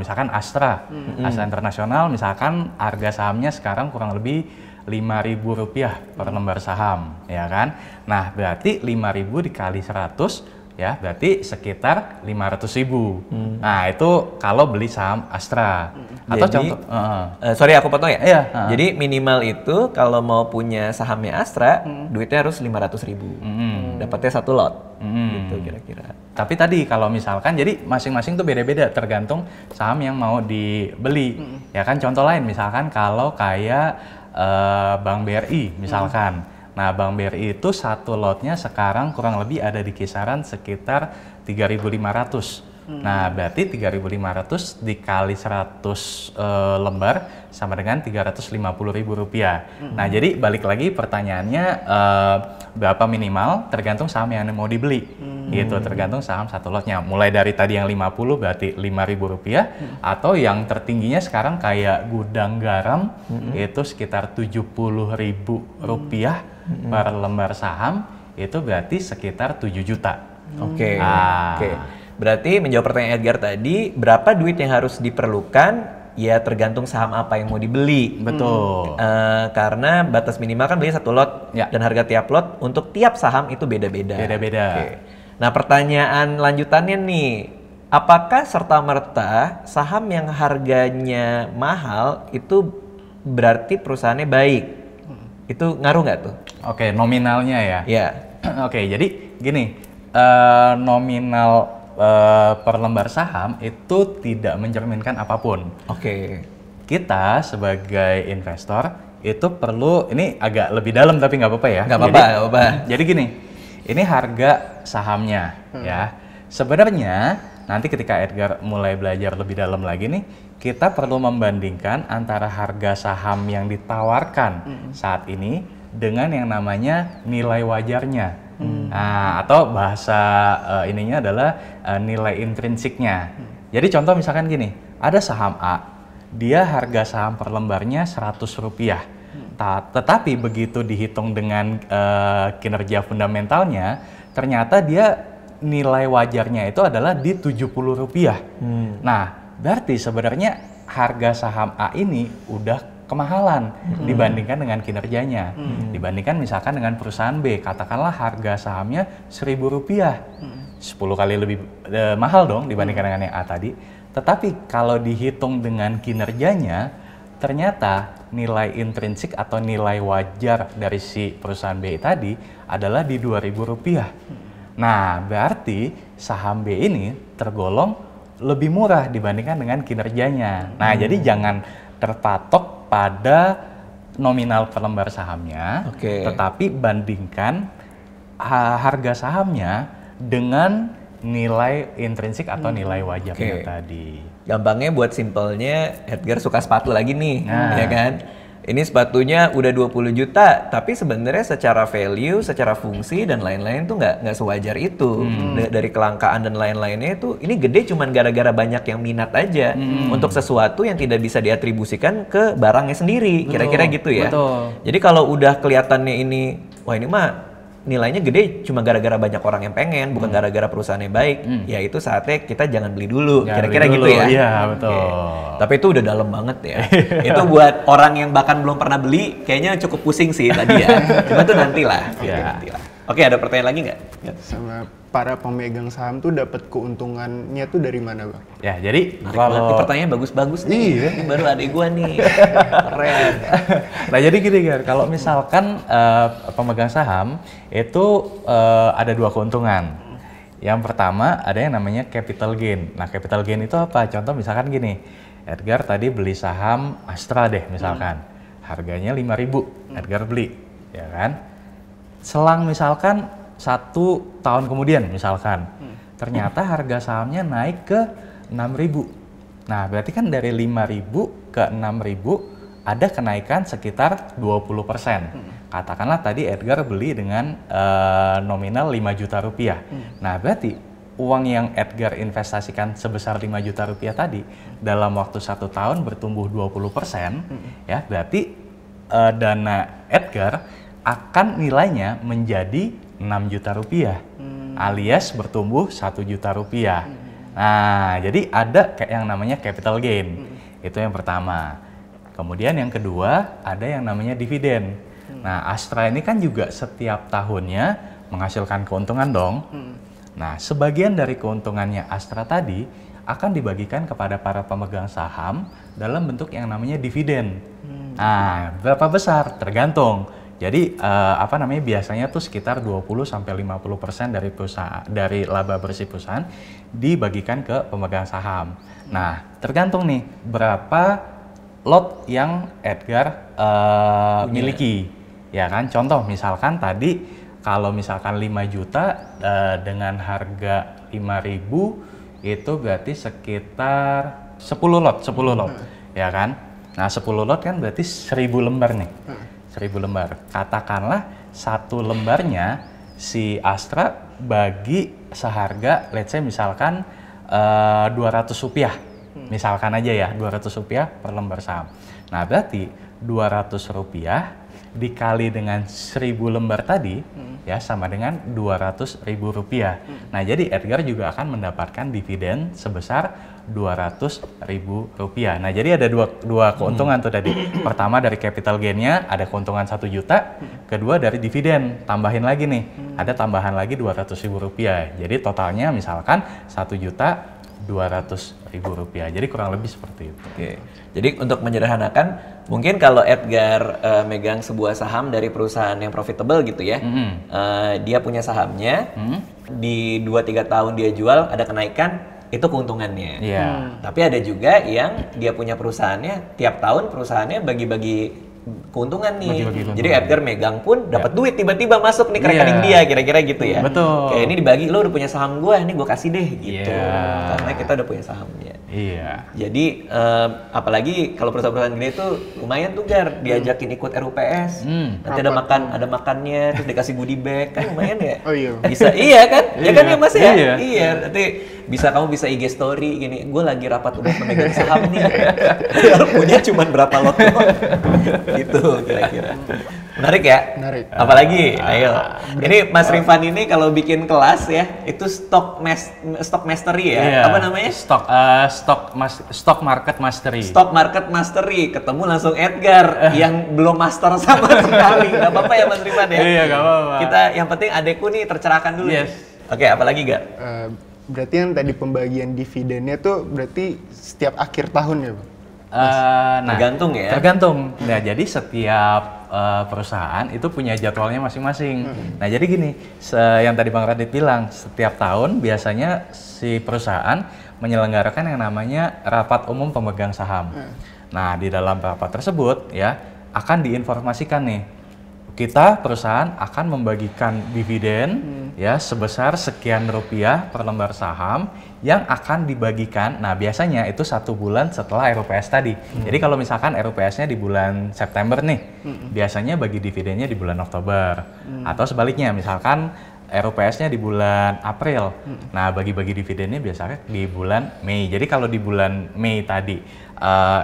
misalkan Astra, Astra Internasional, misalkan harga sahamnya sekarang kurang lebih Rp5.000 per lembar saham, ya kan? Nah, berarti 5.000 dikali 100 ya, berarti sekitar 500.000. Nah, itu kalau beli saham Astra. Atau jadi, contoh, sorry aku potong ya. Jadi minimal itu kalau mau punya sahamnya Astra, duitnya harus 500.000. Dapatnya 1 lot. Gitu kira-kira. Tapi tadi kalau misalkan, jadi masing-masing tuh beda-beda tergantung saham yang mau dibeli. Ya kan, contoh lain misalkan kalau kayak Bank BRI misalkan. Nah, Bank BRI itu 1 lotnya sekarang kurang lebih ada di kisaran sekitar 3.500. Nah, berarti 3.500 dikali 100 lembar sama dengan Rp350.000. Nah, jadi balik lagi pertanyaannya berapa minimal tergantung saham yang mau dibeli. Gitu, tergantung saham 1 lotnya. Mulai dari tadi yang 50 berarti Rp5.000 atau yang tertingginya sekarang kayak Gudang Garam itu sekitar Rp70.000 per lembar saham, itu berarti sekitar 7 juta. Berarti menjawab pertanyaan Edgar tadi, berapa duit yang harus diperlukan? Ya tergantung saham apa yang mau dibeli. Betul. Karena batas minimal kan beli 1 lot Ya. dan harga tiap lot untuk tiap saham itu beda-beda. Beda-beda. Oke. Nah pertanyaan lanjutannya nih, apakah serta-merta saham yang harganya mahal itu berarti perusahaannya baik? Itu ngaruh nggak tuh? Oke, nominalnya ya. Ya. Oke, jadi gini, nominal per lembar saham itu tidak mencerminkan apapun. Oke. Kita sebagai investor itu perlu, ini agak lebih dalam tapi nggak apa-apa ya. Nggak apa-apa, nggak apa-apa. Jadi gini, ini harga sahamnya ya. Sebenarnya nanti ketika Edgar mulai belajar lebih dalam lagi nih, kita perlu membandingkan antara harga saham yang ditawarkan saat ini dengan yang namanya nilai wajarnya. Nah, atau bahasa ininya adalah nilai intrinsiknya. Jadi contoh misalkan gini, ada saham A, dia harga saham per lembarnya Rp100. Tetapi begitu dihitung dengan kinerja fundamentalnya, ternyata dia nilai wajarnya itu adalah di Rp70. Nah, berarti sebenarnya harga saham A ini udah kemahalan dibandingkan dengan kinerjanya. Dibandingkan misalkan dengan perusahaan B, katakanlah harga sahamnya Rp1.000. 10 kali lebih mahal dong dibandingkan dengan yang A tadi. Tetapi kalau dihitung dengan kinerjanya, ternyata nilai intrinsik atau nilai wajar dari si perusahaan B tadi adalah di Rp2.000. Nah, berarti saham B ini tergolong lebih murah dibandingkan dengan kinerjanya. Nah, jadi jangan terpatok pada nominal per lembar sahamnya, tetapi bandingkan harga sahamnya dengan nilai intrinsik atau nilai wajarnya tadi. Gampangnya buat simpelnya, Edgar suka sepatu lagi nih, ya kan? Ini sepatunya udah 20 juta, tapi sebenarnya secara value, secara fungsi dan lain-lain tuh nggak sewajar itu. Dari kelangkaan dan lain-lainnya itu, ini gede cuman gara-gara banyak yang minat aja untuk sesuatu yang tidak bisa diatribusikan ke barangnya sendiri. Kira-kira gitu ya. Betul. Jadi kalau udah kelihatannya ini, wah ini mah nilainya gede cuma gara-gara banyak orang yang pengen, bukan gara-gara perusahaannya baik, ya itu saatnya kita jangan beli dulu. Kira-kira gitu ya. Iya, betul. Tapi itu udah dalam banget ya. Itu buat orang yang bahkan belum pernah beli, kayaknya cukup pusing sih tadi ya. Cuma tuh nantilah. Nantilah. Oke, ada pertanyaan lagi nggak? Sama para pemegang saham tuh dapat keuntungannya tuh dari mana, Bang? Ya, jadi Kalau pertanyaan bagus-bagus nih. Ini baru adik gua nih. Keren. Nah, jadi gini kan, kalau misalkan pemegang saham itu ada 2 keuntungan. Yang pertama ada yang namanya capital gain. Nah, capital gain itu apa? Contoh misalkan gini, Edgar tadi beli saham Astra deh misalkan, harganya 5.000, Edgar beli, ya kan? Selang misalkan 1 tahun kemudian misalkan, ternyata harga sahamnya naik ke 6.000. Nah, berarti kan dari 5.000 ke 6.000 ada kenaikan sekitar 20%. Katakanlah tadi Edgar beli dengan nominal 5 juta rupiah. Nah, berarti uang yang Edgar investasikan sebesar 5 juta rupiah tadi dalam waktu 1 tahun bertumbuh 20%, ya berarti dana Edgar akan nilainya menjadi 6 juta rupiah, alias bertumbuh 1 juta rupiah. Nah, jadi ada kayak yang namanya capital gain, itu yang pertama. Kemudian yang kedua ada yang namanya dividen. Nah, Astra ini kan juga setiap tahunnya menghasilkan keuntungan dong. Nah, sebagian dari keuntungannya Astra tadi akan dibagikan kepada para pemegang saham dalam bentuk yang namanya dividen. Nah, berapa besar? Tergantung. Jadi biasanya tuh sekitar 20-50% dari perusahaan, dari laba bersih perusahaan dibagikan ke pemegang saham. Nah, tergantung nih berapa lot yang Edgar miliki. Ya kan, contoh misalkan tadi kalau misalkan 5 juta dengan harga 5.000 itu berarti sekitar 10 lot, ya kan? Nah, 10 lot kan berarti 1.000 lembar nih. 1.000 lembar. Katakanlah 1 lembarnya si Astra bagi seharga let's say misalkan 200 rupiah. Misalkan aja ya, 200 rupiah per lembar saham. Nah, berarti 200 rupiah dikali dengan 1.000 lembar tadi, ya sama dengan Rp200.000. Nah, jadi Edgar juga akan mendapatkan dividen sebesar Rp200.000. Nah, jadi ada dua keuntungan tuh tadi. Pertama dari capital gain-nya ada keuntungan 1 juta, kedua dari dividen tambahin lagi nih, ada tambahan lagi Rp200.000. Jadi totalnya misalkan Rp1.200.000. Jadi kurang lebih seperti itu. Oke. Jadi untuk menyederhanakan, mungkin kalau Edgar megang sebuah saham dari perusahaan yang profitable gitu ya, dia punya sahamnya, di 2-3 tahun dia jual, ada kenaikan, itu keuntungannya. Tapi ada juga yang dia punya perusahaannya, tiap tahun perusahaannya bagi-bagi keuntungan nih. Bagi-bagi keuntungan. Jadi Edgar megang pun dapat duit tiba-tiba masuk nih ke rekening dia, kira-kira gitu ya. Betul. Kayak ini dibagi, lo udah punya saham gue, ini gue kasih deh gitu. Karena kita udah punya sahamnya. Iya. Jadi apalagi kalau perusahaan-perusahaan gini tuh lumayan tuh Gar, diajakin ikut RUPS. Nanti ada makannya, terus dikasih goodie bag, kan lumayan ya. Oh iya. Bisa iya kan? Ya kan ya Mas ya? Iya. Iya, nanti kamu bisa IG story gini, gue lagi rapat udah pemegang saham nih. Padahal punya cuma berapa lot doang. Gitu kira-kira. Menarik ya? Menarik. Apalagi? Ayo. Ini Mas Rifan ini kalau bikin kelas ya, itu stock mastery ya? Iya. Apa namanya? Stock market mastery. Stock market mastery, ketemu langsung Edgar yang belum master sama sekali. Gak apa-apa ya Mas Rifan ya? Iya, gak apa-apa. Kita yang penting adekku nih tercerahkan dulu. Yes. Oke, apalagi Gar? Berarti yang tadi pembagian dividennya tuh berarti setiap akhir tahun ya, Bang? Tergantung ya? Tergantung. Nah, jadi setiap perusahaan itu punya jadwalnya masing-masing. Nah, jadi gini, yang tadi Bang Radit bilang, setiap tahun biasanya si perusahaan menyelenggarakan yang namanya rapat umum pemegang saham. Nah, di dalam rapat tersebut ya akan diinformasikan nih, kita perusahaan akan membagikan dividen ya sebesar sekian rupiah per lembar saham yang akan dibagikan. Nah, biasanya itu 1 bulan setelah RUPS tadi. Jadi kalau misalkan RUPS-nya di bulan September nih, biasanya bagi dividennya di bulan Oktober. Atau sebaliknya, misalkan RUPS-nya di bulan April. Nah, bagi-bagi dividennya biasanya di bulan Mei. Jadi kalau di bulan Mei tadi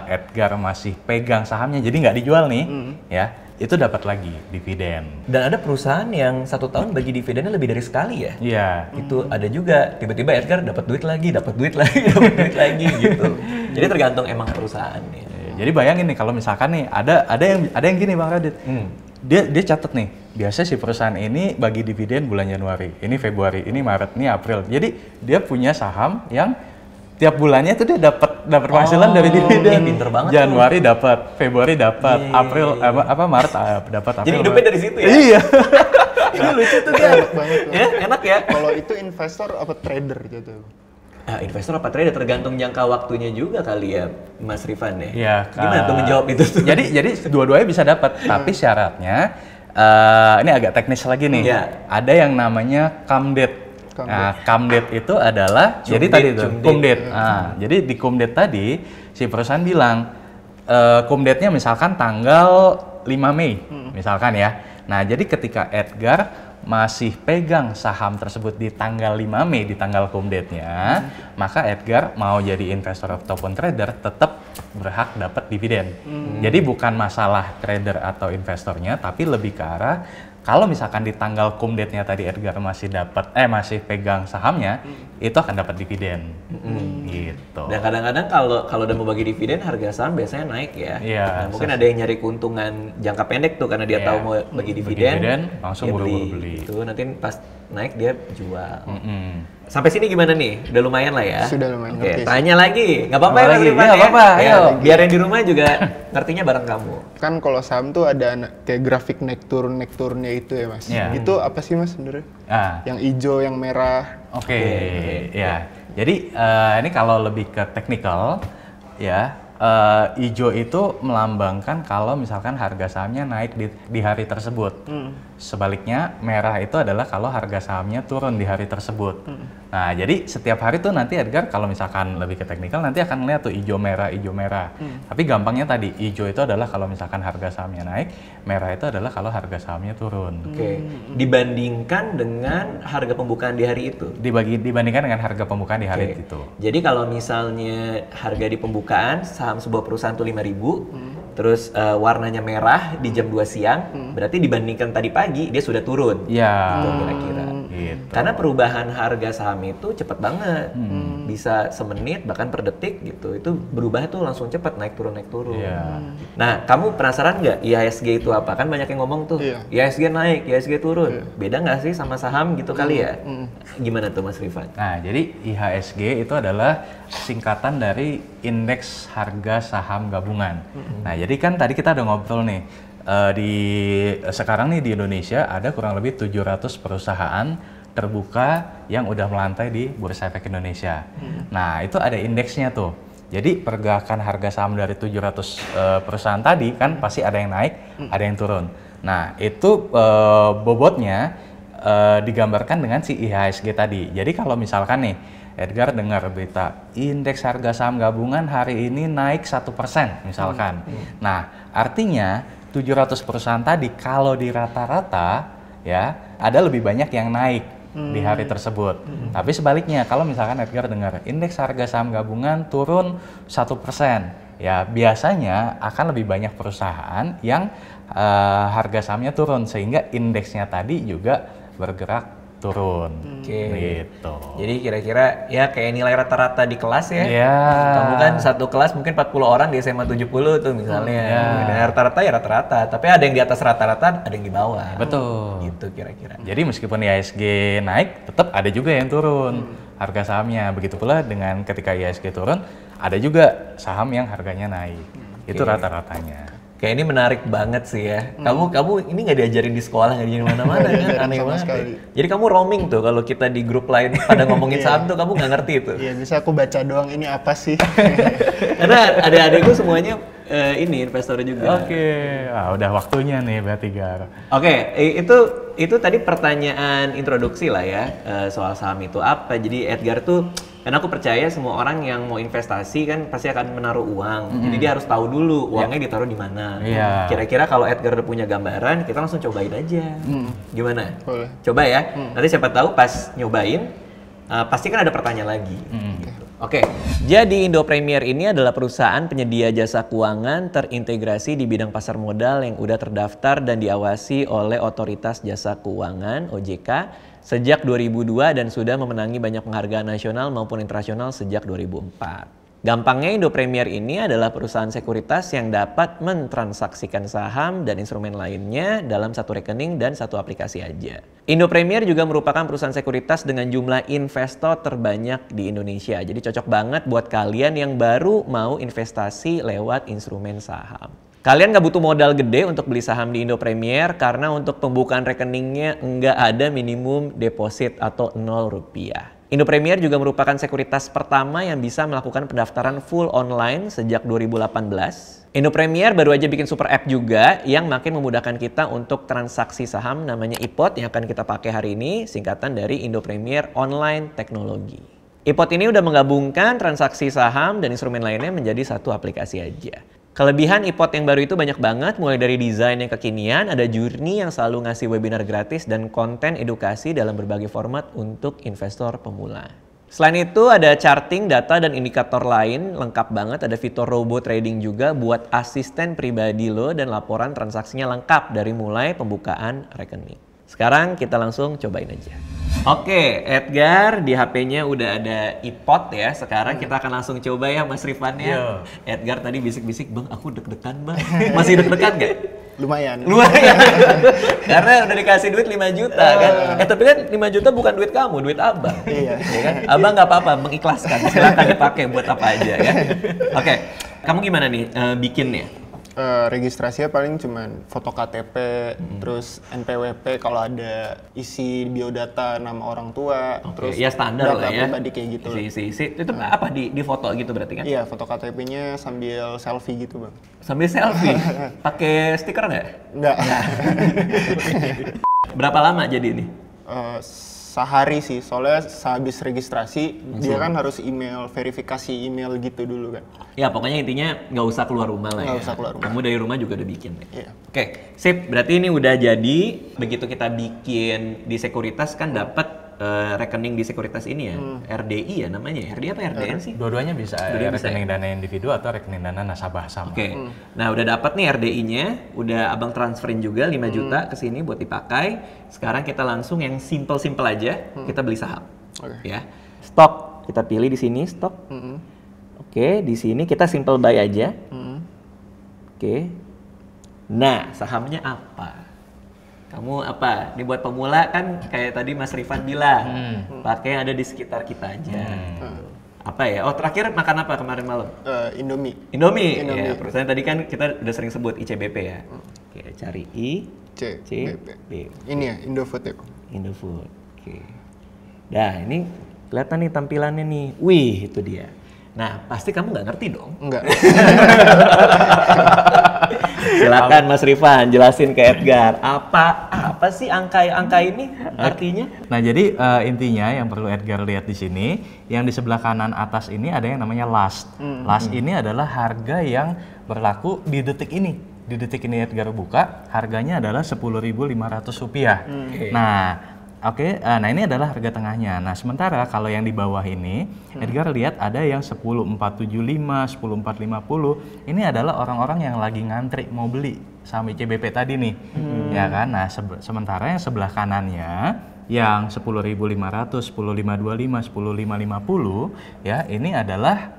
Edgar masih pegang sahamnya, jadi nggak dijual nih, ya itu dapat lagi dividen. Dan ada perusahaan yang 1 tahun bagi dividennya lebih dari sekali ya? Iya. Itu ada juga, tiba-tiba Edgar dapat duit lagi dapat duit lagi gitu. Jadi tergantung emang perusahaannya. Jadi bayangin nih kalau misalkan nih ada yang gini Bang Radit. Dia catat nih, biasa si perusahaan ini bagi dividen bulan Januari, ini Februari, ini Maret, ini April. Jadi dia punya saham yang tiap bulannya tuh dia dapat penghasilan dari dividen. Pinter banget. Januari dapat, Februari dapat, April Maret dapat, April. Jadi hidupnya dari situ ya? Iya. Ini lucu tuh kan? Enak banget. Ya, enak ya? Kalau itu investor apa trader gitu? Investor apa trader tergantung jangka waktunya juga kali ya, Mas Rifan ya. Iya. Gimana tuh menjawab itu tuh? Jadi dua-duanya bisa dapat, tapi syaratnya ini agak teknis lagi nih. Iya. Ada yang namanya cum date. Nah, cum date itu adalah Cum jadi date, tadi itu cum cum date. date. Nah, jadi di cum date tadi si perusahaan bilang cum date-nya misalkan tanggal 5 Mei, misalkan ya. Nah, jadi ketika Edgar masih pegang saham tersebut di tanggal 5 Mei, di tanggal cum date-nya, maka Edgar mau jadi investor ataupun trader tetap berhak dapat dividen. Jadi bukan masalah trader atau investornya, tapi lebih ke arah kalau misalkan di tanggal cum date-nya tadi Edgar masih masih pegang sahamnya, itu akan dapat dividen. Gitu. Dan kadang-kadang kalau udah mau bagi dividen, harga saham biasanya naik ya. Iya. Nah, mungkin ada yang nyari keuntungan jangka pendek tuh karena dia tahu mau bagi dividen, langsung dia buru-buru beli. Itu nanti pas naik dia jual. Sampai sini gimana nih? Udah lumayan lah ya? Sudah lumayan, Oke, ngerti sih. tanya lagi. Nggak apa-apa ya Mas lagi. Rifan Iya, ya? nggak apa-apa, Ya, ayo. biar yang di rumah juga ngertinya bareng kamu. Kan kalau saham tuh ada kayak grafik naik turunnya itu ya, Mas. Iya. Itu apa sih Mas sebenarnya? Yang hijau, yang merah. Oke, ya. Jadi ini kalau lebih ke teknikal, ya, hijau itu melambangkan kalau misalkan harga sahamnya naik di hari tersebut. Sebaliknya, merah itu adalah kalau harga sahamnya turun di hari tersebut. Nah, jadi setiap hari tuh nanti Edgar kalau misalkan lebih ke teknikal nanti akan lihat tuh hijau merah. Tapi gampangnya tadi, hijau itu adalah kalau misalkan harga sahamnya naik, merah itu adalah kalau harga sahamnya turun. Oke. Dibandingkan dengan harga pembukaan di hari itu. Dibandingkan dengan harga pembukaan di hari itu. Jadi kalau misalnya harga di pembukaan saham sebuah perusahaan tuh 5.000, terus warnanya merah di jam 2 siang, berarti dibandingkan tadi pagi dia sudah turun. Iya. Gitu kira-kira. Gitu. Karena perubahan harga saham itu cepat banget. Bisa semenit bahkan per detik gitu. Itu berubah tuh langsung cepat, naik turun. Iya. Nah, kamu penasaran nggak IHSG itu apa? Kan banyak yang ngomong tuh, Iya. IHSG naik, IHSG turun. Beda nggak sih sama saham gitu kali ya? Gimana tuh Mas Rifan? Nah, jadi IHSG itu adalah singkatan dari Indeks Harga Saham Gabungan. Nah, jadi kan tadi kita udah ngobrol nih, sekarang nih di Indonesia ada kurang lebih 700 perusahaan terbuka yang udah melantai di Bursa Efek Indonesia. Nah, itu ada indeksnya tuh. Jadi pergerakan harga saham dari 700 perusahaan tadi kan pasti ada yang naik, ada yang turun. Nah, itu bobotnya digambarkan dengan si IHSG tadi. Jadi kalau misalkan nih Edgar dengar berita indeks harga saham gabungan hari ini naik 1% misalkan. Nah, artinya 700 perusahaan tadi kalau di rata-rata ya ada lebih banyak yang naik di hari tersebut. Tapi sebaliknya kalau misalkan Edgar dengar indeks harga saham gabungan turun 1%, ya biasanya akan lebih banyak perusahaan yang harga sahamnya turun sehingga indeksnya tadi juga bergerak turun. Gitu. Jadi kira-kira ya kayak nilai rata-rata di kelas ya. Iya. Kamu kan satu kelas mungkin 40 orang di SMA 70 tuh misalnya. Dan rata-rata ya rata-rata, tapi ada yang di atas rata-rata, ada yang di bawah. Betul. Gitu kira-kira. Jadi meskipun IHSG naik, tetap ada juga yang turun harga sahamnya. Begitu pula dengan ketika IHSG turun, ada juga saham yang harganya naik. Itu rata-ratanya. Kayak ini menarik banget sih ya. Kamu ini nggak diajarin di sekolah, nggak diajarin mana-mana kan? Aneh banget. sekali. Jadi kamu roaming tuh kalau kita di grup lain pada ngomongin saham tuh kamu nggak ngerti itu. Iya, bisa aku baca doang ini apa sih. Karena adik-adikku semuanya ini investor juga. Oke, udah waktunya nih berarti Gar. Oke, itu tadi pertanyaan introduksi lah ya soal saham itu apa. Jadi Edgar tuh, karena aku percaya semua orang yang mau investasi kan pasti akan menaruh uang. Jadi dia harus tahu dulu uangnya ditaruh di mana. Iya. Kira-kira kalau Edgar udah punya gambaran, kita langsung cobain aja. Gimana? Boleh. Coba ya. Nanti siapa tahu pas nyobain, pasti kan ada pertanyaan lagi. Oke, jadi Indo Premier ini adalah perusahaan penyedia jasa keuangan terintegrasi di bidang pasar modal yang udah terdaftar dan diawasi oleh Otoritas Jasa Keuangan (OJK) sejak 2002 dan sudah memenangi banyak penghargaan nasional maupun internasional sejak 2004. Gampangnya Indo Premier ini adalah perusahaan sekuritas yang dapat mentransaksikan saham dan instrumen lainnya dalam satu rekening dan satu aplikasi aja. Indo Premier juga merupakan perusahaan sekuritas dengan jumlah investor terbanyak di Indonesia. Jadi cocok banget buat kalian yang baru mau investasi lewat instrumen saham. Kalian nggak butuh modal gede untuk beli saham di Indo Premier karena untuk pembukaan rekeningnya nggak ada minimum deposit atau 0 rupiah. Indo Premier juga merupakan sekuritas pertama yang bisa melakukan pendaftaran full online sejak 2018. Indo Premier baru aja bikin super app juga yang makin memudahkan kita untuk transaksi saham namanya iPod yang akan kita pakai hari ini, singkatan dari Indo Premier Online Teknologi. iPod ini udah menggabungkan transaksi saham dan instrumen lainnya menjadi satu aplikasi aja. Kelebihan iPod yang baru itu banyak banget, mulai dari desain yang kekinian, ada Journey yang selalu ngasih webinar gratis dan konten edukasi dalam berbagai format untuk investor pemula. Selain itu ada charting, data, dan indikator lain, lengkap banget, ada fitur robo trading juga buat asisten pribadi lo dan laporan transaksinya lengkap dari mulai pembukaan rekening. Sekarang kita langsung cobain aja. Oke, Edgar di HP-nya udah ada iPod ya. Sekarang kita akan langsung coba ya Mas Rifan ya. Edgar tadi bisik-bisik, "Bang, aku deg-degan, Bang." Masih deg-degan nggak? Lumayan. Karena udah dikasih duit 5 juta kan. Tapi kan 5 juta bukan duit kamu, duit Abang. Iya. Ya kan? Abang nggak apa-apa, mengikhlaskan. Silakan dipakai buat apa aja ya. Oke, kamu gimana nih bikinnya? Registrasinya paling cuman foto KTP, terus NPWP kalau ada isi biodata nama orang tua, terus ya standar lah ya. pribadi kayak gitu. Isi. Itu apa di foto gitu berarti kan? Iya, foto KTP-nya sambil selfie gitu, Bang. Sambil selfie? Pakai stiker nggak? Enggak. Berapa lama jadi ini? Sehari sih, soalnya sehabis registrasi dia kan harus email, verifikasi email gitu dulu kan. Ya pokoknya intinya nggak usah keluar rumah lah ya. Nggak usah keluar rumah. Kamu dari rumah juga udah bikin ya? Iya. Oke, sip. Berarti ini udah jadi. Begitu kita bikin di sekuritas kan dapat rekening di sekuritas ini ya, RDI ya namanya, RDI apa RDN sih? Dua-duanya bisa, Dua-duanya bisa rekening dana individu atau rekening dana nasabah sama. Oke. Nah, udah dapat nih RDI-nya, udah Abang transferin juga 5 juta ke sini buat dipakai. Sekarang kita langsung yang simple-simple aja, kita beli saham. Ya. Stok, kita pilih di sini stok. Oke, di sini kita simple buy aja. Oke. Nah, sahamnya apa? Kamu apa? Ini buat pemula kan kayak tadi Mas Rifan bilang, pakai yang ada di sekitar kita aja. Apa ya? Oh, terakhir makan apa kemarin malam? Indomie. Indomie. Ya, perusahaan tadi kan kita udah sering sebut ICBP ya. Oke, cari CBP. Ini ya, Indofood ya. Indofood. Oke. Nah, ini kelihatan nih tampilannya nih. Wih, itu dia. Nah, pasti kamu nggak ngerti dong. Enggak. Silakan Mas Rifan jelasin ke Edgar. Apa sih angka ini artinya? Nah, jadi intinya yang perlu Edgar lihat di sini, yang di sebelah kanan atas ini ada yang namanya last. Last ini adalah harga yang berlaku di detik ini. Di detik ini Edgar buka, harganya adalah Rp10.500. Nah, ini adalah harga tengahnya. Nah, sementara kalau yang di bawah ini, Edgar lihat ada yang 10.475, 10.450. Ini adalah orang-orang yang lagi ngantri mau beli saham ICBP tadi nih. Ya kan? Nah, sementara yang sebelah kanannya yang 10.500, 10.525, 10.550 ya, ini adalah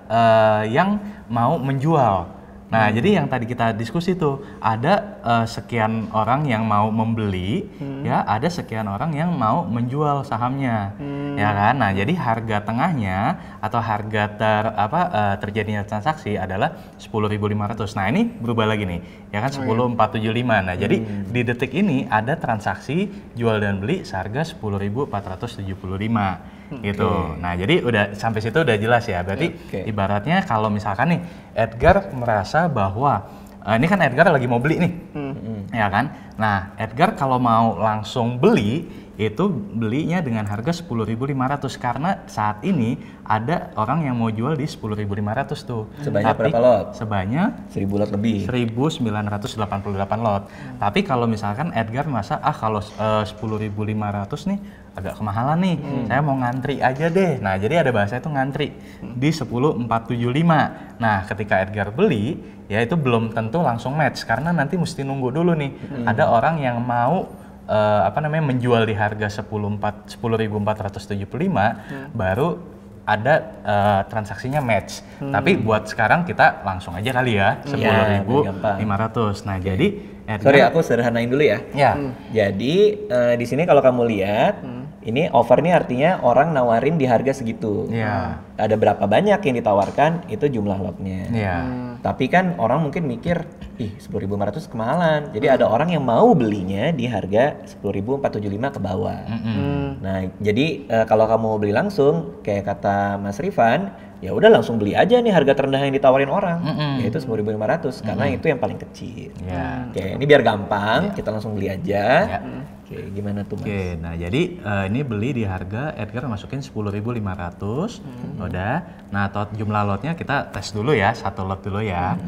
yang mau menjual. Nah, jadi yang tadi kita diskusi tuh, ada sekian orang yang mau membeli, ya, ada sekian orang yang mau menjual sahamnya, ya kan? Nah, jadi harga tengahnya atau harga terjadinya transaksi adalah 10.500. Nah, ini berubah lagi nih, ya kan 10.475. Nah, jadi di detik ini ada transaksi jual dan beli seharga 10.475. Gitu. Nah, jadi udah sampai situ udah jelas ya. Berarti ibaratnya kalau misalkan nih Edgar merasa bahwa ini kan Edgar lagi mau beli nih. Ya kan? Nah, Edgar kalau mau langsung beli itu belinya dengan harga 10.500 karena saat ini ada orang yang mau jual di 10.500 tuh. Sebanyak berapa lot? Sebanyak 1.000 lot lebih. 1.988 lot. Tapi kalau misalkan Edgar merasa kalau 10.500 nih agak kemahalan nih, saya mau ngantri aja deh. Nah, jadi ada bahasa itu ngantri di 10.475. Nah, ketika Edgar beli, ya itu belum tentu langsung match karena nanti mesti nunggu dulu nih. Ada orang yang mau menjual di harga 10.475 baru ada transaksinya match. Tapi buat sekarang kita langsung aja kali ya 10.500. Nah, jadi Edgar, sorry, aku sederhanain dulu ya. Jadi di sini kalau kamu lihat ini offer ini artinya orang nawarin di harga segitu. Ada berapa banyak yang ditawarkan itu jumlah lotnya. Tapi kan orang mungkin mikir, 10.500 kemahalan. Jadi ada orang yang mau belinya di harga 10.475 ke bawah. Nah, jadi kalau kamu mau beli langsung, kayak kata Mas Rifan, ya udah langsung beli aja nih harga terendah yang ditawarin orang, yaitu 10.500 karena itu yang paling kecil. Oke, ini biar gampang, kita langsung beli aja. Oke, gimana tuh Mas? Oke, nah jadi ini beli di harga Edgar masukin 10.500. Udah. Nah, jumlah lotnya kita tes dulu ya, satu lot dulu ya.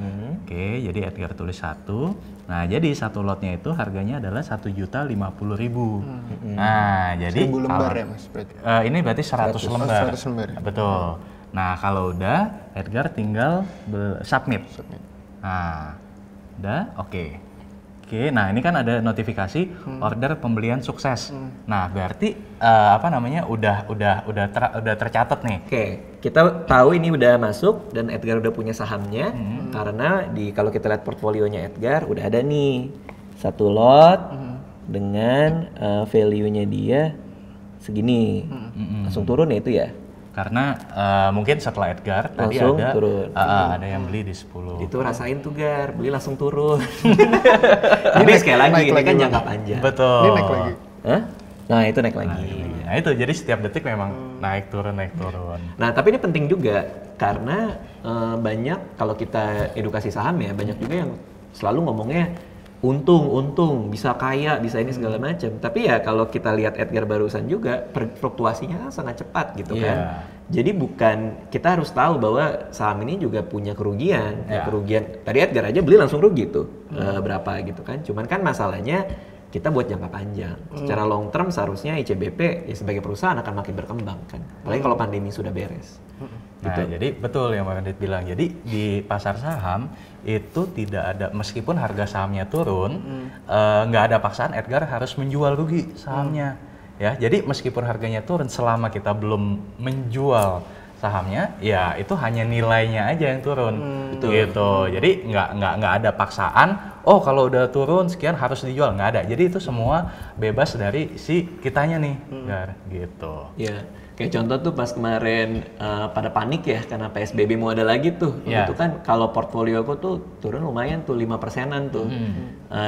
Oke, jadi Edgar tulis 1. Nah, jadi satu lotnya itu harganya adalah 1.050.000. Nah, jadi 1.000 lembar ya Mas berarti? Ini berarti 100 lembar. 100 lembar. Betul. Nah, kalau udah Edgar tinggal submit. Nah, udah, oke. Oke, nah ini kan ada notifikasi order pembelian sukses. Nah, berarti udah tercatat nih. Oke, kita tahu ini udah masuk dan Edgar udah punya sahamnya karena kalau kita lihat portfolionya Edgar udah ada nih satu lot dengan value-nya dia segini. Langsung turun ya itu ya? Karena mungkin setelah Edgar tadi langsung ada turun. Ada yang beli di 10. Itu rasain tuh Gar, beli langsung turun. Tapi sekali lagi ini kan jangka panjang. Betul. Ini naik lagi. Hah? Nah, itu naik lagi. Nah, itu jadi setiap detik memang naik turun. Nah, tapi ini penting juga karena banyak kalau kita edukasi saham ya, banyak juga yang selalu ngomongnya untung, bisa kaya, bisa ini segala macam. Tapi ya kalau kita lihat Edgar barusan juga fluktuasinya sangat cepat gitu kan. Jadi kita harus tahu bahwa saham ini juga punya kerugian. Kerugian tadi Edgar aja beli langsung rugi tuh berapa gitu kan. Cuman kan masalahnya kita buat jangka panjang. Secara long term seharusnya ICBP ya sebagai perusahaan akan makin berkembang kan. Apalagi kalau pandemi sudah beres. Nah, jadi betul yang Bang Radit bilang. Jadi di pasar saham itu tidak ada, meskipun harga sahamnya turun, nggak ada paksaan Edgar harus menjual rugi sahamnya. Ya, jadi meskipun harganya turun, selama kita belum menjual sahamnya, ya itu hanya nilainya aja yang turun, gitu. Jadi nggak ada paksaan. Oh, kalau udah turun sekian harus dijual, nggak ada. Jadi itu semua bebas dari si kitanya nih, Gar, gitu. Ya, kayak contoh tuh pas kemarin pada panik ya karena PSBB mau ada lagi tuh. Iya. Itu kan kalau portfolio aku tuh turun lumayan tuh 5%-an tuh.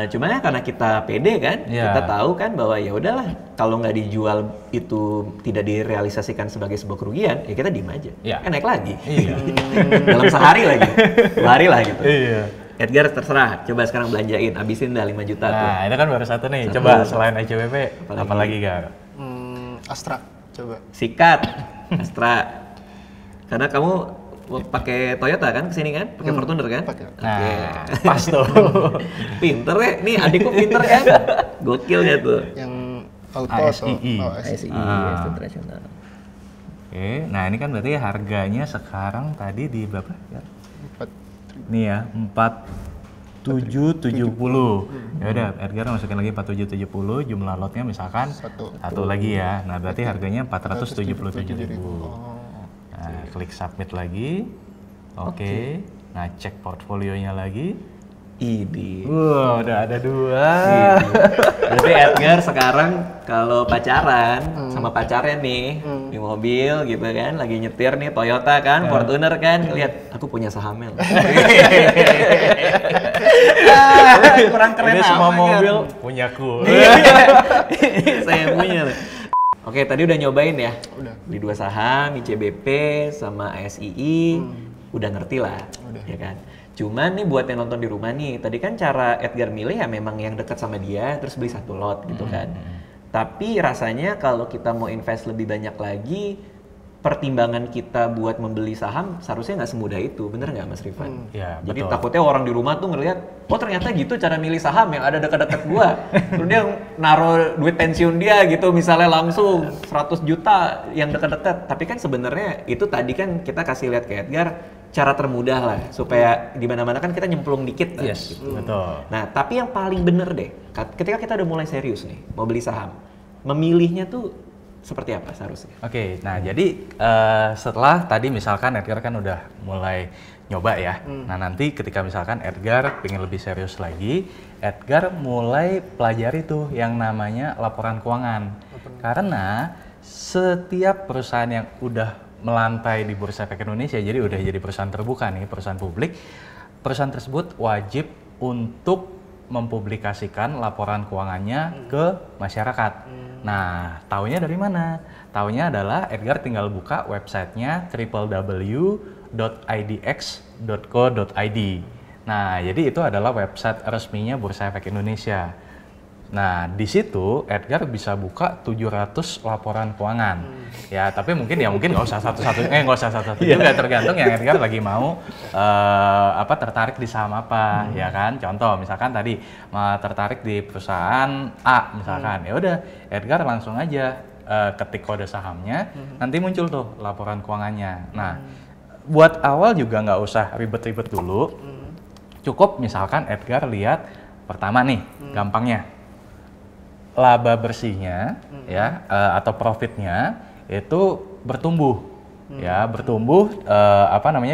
Cuma ya karena kita pede kan, Iya. kita tahu kan bahwa ya udahlah kalau nggak dijual itu tidak direalisasikan sebagai sebuah kerugian, ya kita diem aja. Iya. Kan naik lagi. Iya. Dalam sehari lagi, 2 hari lah gitu. Iya. Edgar terserah, coba sekarang belanjain, abisin dah 5 juta tuh. Nah, itu kan baru satu nih. Coba selain ICBP, apalagi Gar? Astra, coba. Sikat, Astra. Karena kamu pakai Toyota kan kesini kan? Pakai Fortuner kan? Pakai. Nah, pas tuh. Pinter ya, nih adikku pinter kan? Gokil ya tuh. Yang auto ASII. ASI, internasional. Oke, nah ini kan berarti harganya sekarang tadi di berapa? Ya. 4 Nih ya, 4770. Ya udah, Edgar masukin lagi 4770, jumlah lotnya misalkan satu lagi ya. Nah, berarti harganya 477.000. Nah, klik submit lagi. Oke. Nah, cek portfolionya lagi. Ini. Wow, udah ada 2. Berarti Edgar sekarang kalau pacaran sama pacarnya nih di mobil gitu kan, lagi nyetir nih Toyota kan, Fortuner kan, lihat aku punya sahamnya. Kurang keren Ini semua apa, mobil kan? punyaku. Saya punya. Oke, tadi udah nyobain ya? Udah. Di 2 saham, ICBP sama ASII, udah ngerti lah, ya kan? Cuman nih buat yang nonton di rumah nih, tadi kan cara Edgar milih ya memang yang dekat sama dia, terus beli 1 lot gitu kan. Tapi rasanya kalau kita mau invest lebih banyak lagi, pertimbangan kita buat membeli saham seharusnya nggak semudah itu, bener nggak Mas Rifan? Ya, Jadi betul. takutnya orang di rumah tuh ngelihat, oh ternyata gitu cara milih saham yang ada dekat-dekat gua. Terus dia naruh duit pensiun dia gitu, misalnya langsung 100 juta yang dekat-dekat. Tapi kan sebenarnya itu tadi kan kita kasih lihat ke Edgar cara termudah lah, supaya di mana-mana kan kita nyemplung dikit. Kan, Yes, gitu. betul. Nah, tapi yang paling bener deh, ketika kita udah mulai serius nih, mau beli saham, memilihnya tuh seperti apa seharusnya? Oke, nah jadi setelah tadi misalkan Edgar kan udah mulai nyoba ya. Nah nanti ketika misalkan Edgar pengen lebih serius lagi, Edgar mulai pelajari tuh yang namanya laporan keuangan. Karena setiap perusahaan yang udah melantai di Bursa Efek Indonesia, jadi udah jadi perusahaan terbuka nih, perusahaan publik, perusahaan tersebut wajib untuk mempublikasikan laporan keuangannya ke masyarakat. Nah, taunya dari mana? Taunya adalah Edgar tinggal buka websitenya www.idx.co.id. Nah, jadi itu adalah website resminya Bursa Efek Indonesia. Nah, di situ Edgar bisa buka 700 laporan keuangan. Ya, tapi mungkin nggak usah satu-satu, nggak usah satu-satu juga, tergantung yang Edgar lagi mau tertarik di saham apa, ya kan? Contoh, misalkan tadi tertarik di perusahaan A, misalkan, ya udah Edgar langsung aja ketik kode sahamnya, nanti muncul tuh laporan keuangannya. Nah, buat awal juga nggak usah ribet-ribet dulu, cukup misalkan Edgar lihat pertama nih, gampangnya. Laba bersihnya ya atau profitnya itu bertumbuh ya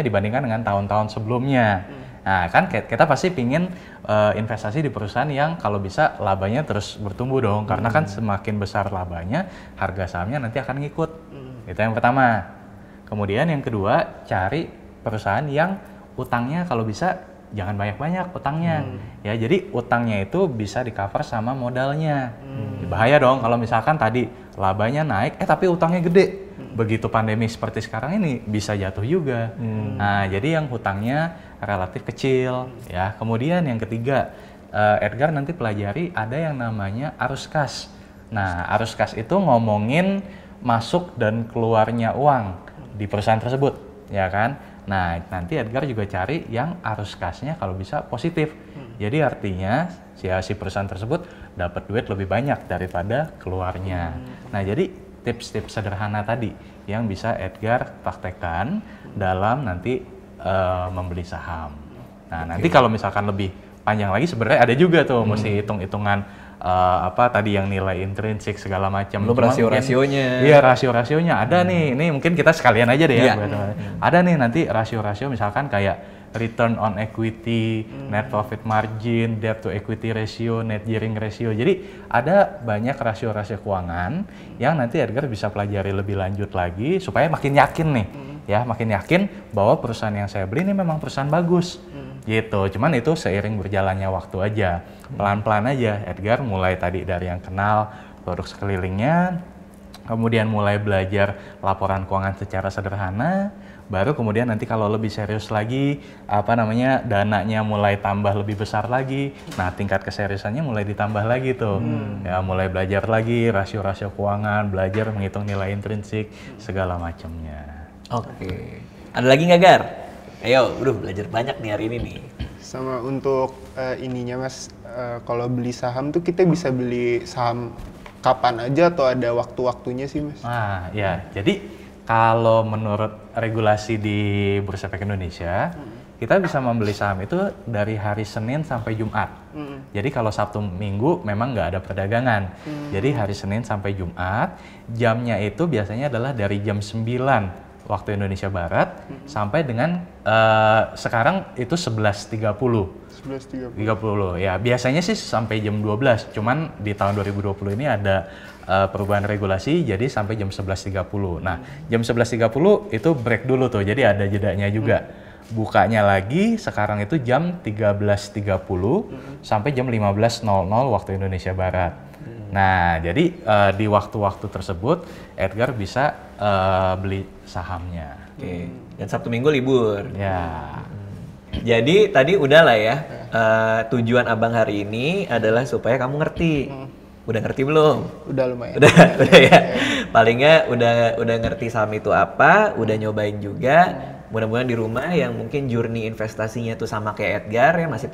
dibandingkan dengan tahun-tahun sebelumnya. Nah kan kita pasti pingin investasi di perusahaan yang kalau bisa labanya terus bertumbuh dong, karena kan semakin besar labanya harga sahamnya nanti akan ngikut. Itu yang pertama. Kemudian yang kedua, cari perusahaan yang utangnya kalau bisa jangan banyak-banyak utangnya, ya jadi utangnya itu bisa di cover sama modalnya. Bahaya dong kalau misalkan tadi labanya naik, tapi utangnya gede. Begitu pandemi seperti sekarang ini bisa jatuh juga. Nah jadi yang hutangnya relatif kecil, ya. Kemudian yang ketiga, Edgar nanti pelajari ada yang namanya arus kas. Nah arus kas itu ngomongin masuk dan keluarnya uang di perusahaan tersebut, ya kan. Nah, nanti Edgar juga cari yang arus kasnya kalau bisa positif. Jadi artinya si perusahaan tersebut dapat duit lebih banyak daripada keluarnya. Nah, jadi tips-tips sederhana tadi yang bisa Edgar praktekkan dalam nanti membeli saham. Nah, nanti kalau misalkan lebih panjang lagi sebenarnya ada juga tuh mesti hitung-hitungan apa tadi yang nilai intrinsik segala macam. Belum rasio-rasionya. Iya, rasio-rasionya ada nih. Ini mungkin kita sekalian aja deh ya. Ada nih nanti rasio-rasio misalkan kayak return on equity, net profit margin, debt to equity ratio, net gearing ratio. Jadi ada banyak rasio-rasio keuangan yang nanti Edgar bisa pelajari lebih lanjut lagi supaya makin yakin nih. Ya, makin yakin bahwa perusahaan yang saya beli ini memang perusahaan bagus. Gitu. Cuman itu seiring berjalannya waktu aja. Pelan-pelan aja Edgar mulai tadi dari yang kenal produk sekelilingnya, kemudian mulai belajar laporan keuangan secara sederhana, baru kemudian nanti kalau lebih serius lagi, dananya mulai tambah lebih besar lagi. Nah, tingkat keseriusannya mulai ditambah lagi tuh. Ya, mulai belajar lagi rasio-rasio keuangan, belajar menghitung nilai intrinsik segala macamnya. Oke. Ada lagi nggak, Gar? Ayo, belajar banyak nih hari ini nih. Sama untuk ininya Mas, kalau beli saham tuh kita bisa beli saham kapan aja atau ada waktu-waktunya sih Mas? Nah, ya. Jadi kalau menurut regulasi di Bursa Efek Indonesia, kita bisa membeli saham itu dari hari Senin sampai Jumat. Jadi kalau Sabtu Minggu memang nggak ada perdagangan. Jadi hari Senin sampai Jumat, jamnya itu biasanya adalah dari jam 9 waktu Indonesia Barat sampai dengan sekarang itu 11.30. 11.30 ya, biasanya sih sampai jam 12. Cuman di tahun 2020 ini ada perubahan regulasi jadi sampai jam 11.30. Nah, jam 11.30 itu break dulu tuh. Jadi ada jedanya juga. Bukanya lagi sekarang itu jam 13.30 sampai jam 15.00 waktu Indonesia Barat. Nah, jadi di waktu-waktu tersebut Edgar bisa beli sahamnya. Oke. Dan Sabtu Minggu libur. Ya. Jadi tadi udah lah ya, tujuan abang hari ini adalah supaya kamu ngerti. Udah ngerti belum? Udah lumayan. Udah ya. Paling nggak udah ngerti saham itu apa, udah nyobain juga. Mudah-mudahan di rumah yang mungkin journey investasinya tuh sama kayak Edgar ya, masih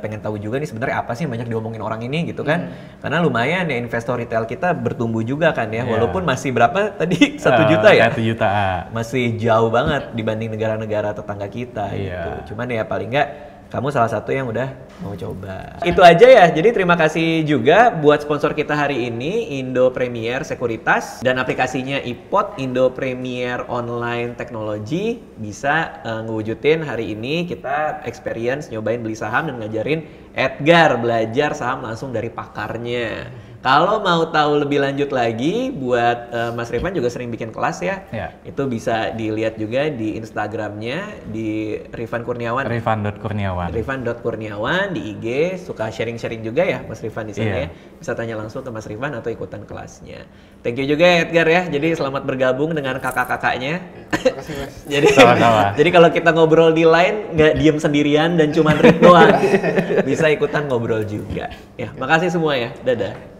pengen tahu juga nih sebenarnya apa sih yang banyak diomongin orang ini gitu kan. Karena lumayan ya investor retail kita bertumbuh juga kan ya, walaupun masih berapa tadi 1 juta ya? 1 juta. Masih jauh banget dibanding negara-negara tetangga kita gitu. Cuman ya paling nggak kamu salah satu yang udah mau coba. Itu aja ya. Jadi terima kasih juga buat sponsor kita hari ini, Indo Premier Sekuritas, dan aplikasinya iPod, Indo Premier Online Technology, bisa ngewujudin hari ini kita experience nyobain beli saham dan ngajarin Edgar belajar saham langsung dari pakarnya. Kalau mau tahu lebih lanjut lagi, buat Mas Rifan juga sering bikin kelas ya. Itu bisa dilihat juga di Instagramnya di Rifan Kurniawan. Rifan.Kurniawan. Rifan.Kurniawan di IG, suka sharing-sharing juga ya Mas Rifan di sana ya. Bisa tanya langsung ke Mas Rifan atau ikutan kelasnya. Thank you juga Edgar ya. Jadi selamat bergabung dengan kakak-kakaknya. Terima kasih Mas. Jadi kalau kita ngobrol di line nggak diem sendirian dan cuma read doang. Bisa ikutan ngobrol juga. Ya, makasih semua ya. Dadah.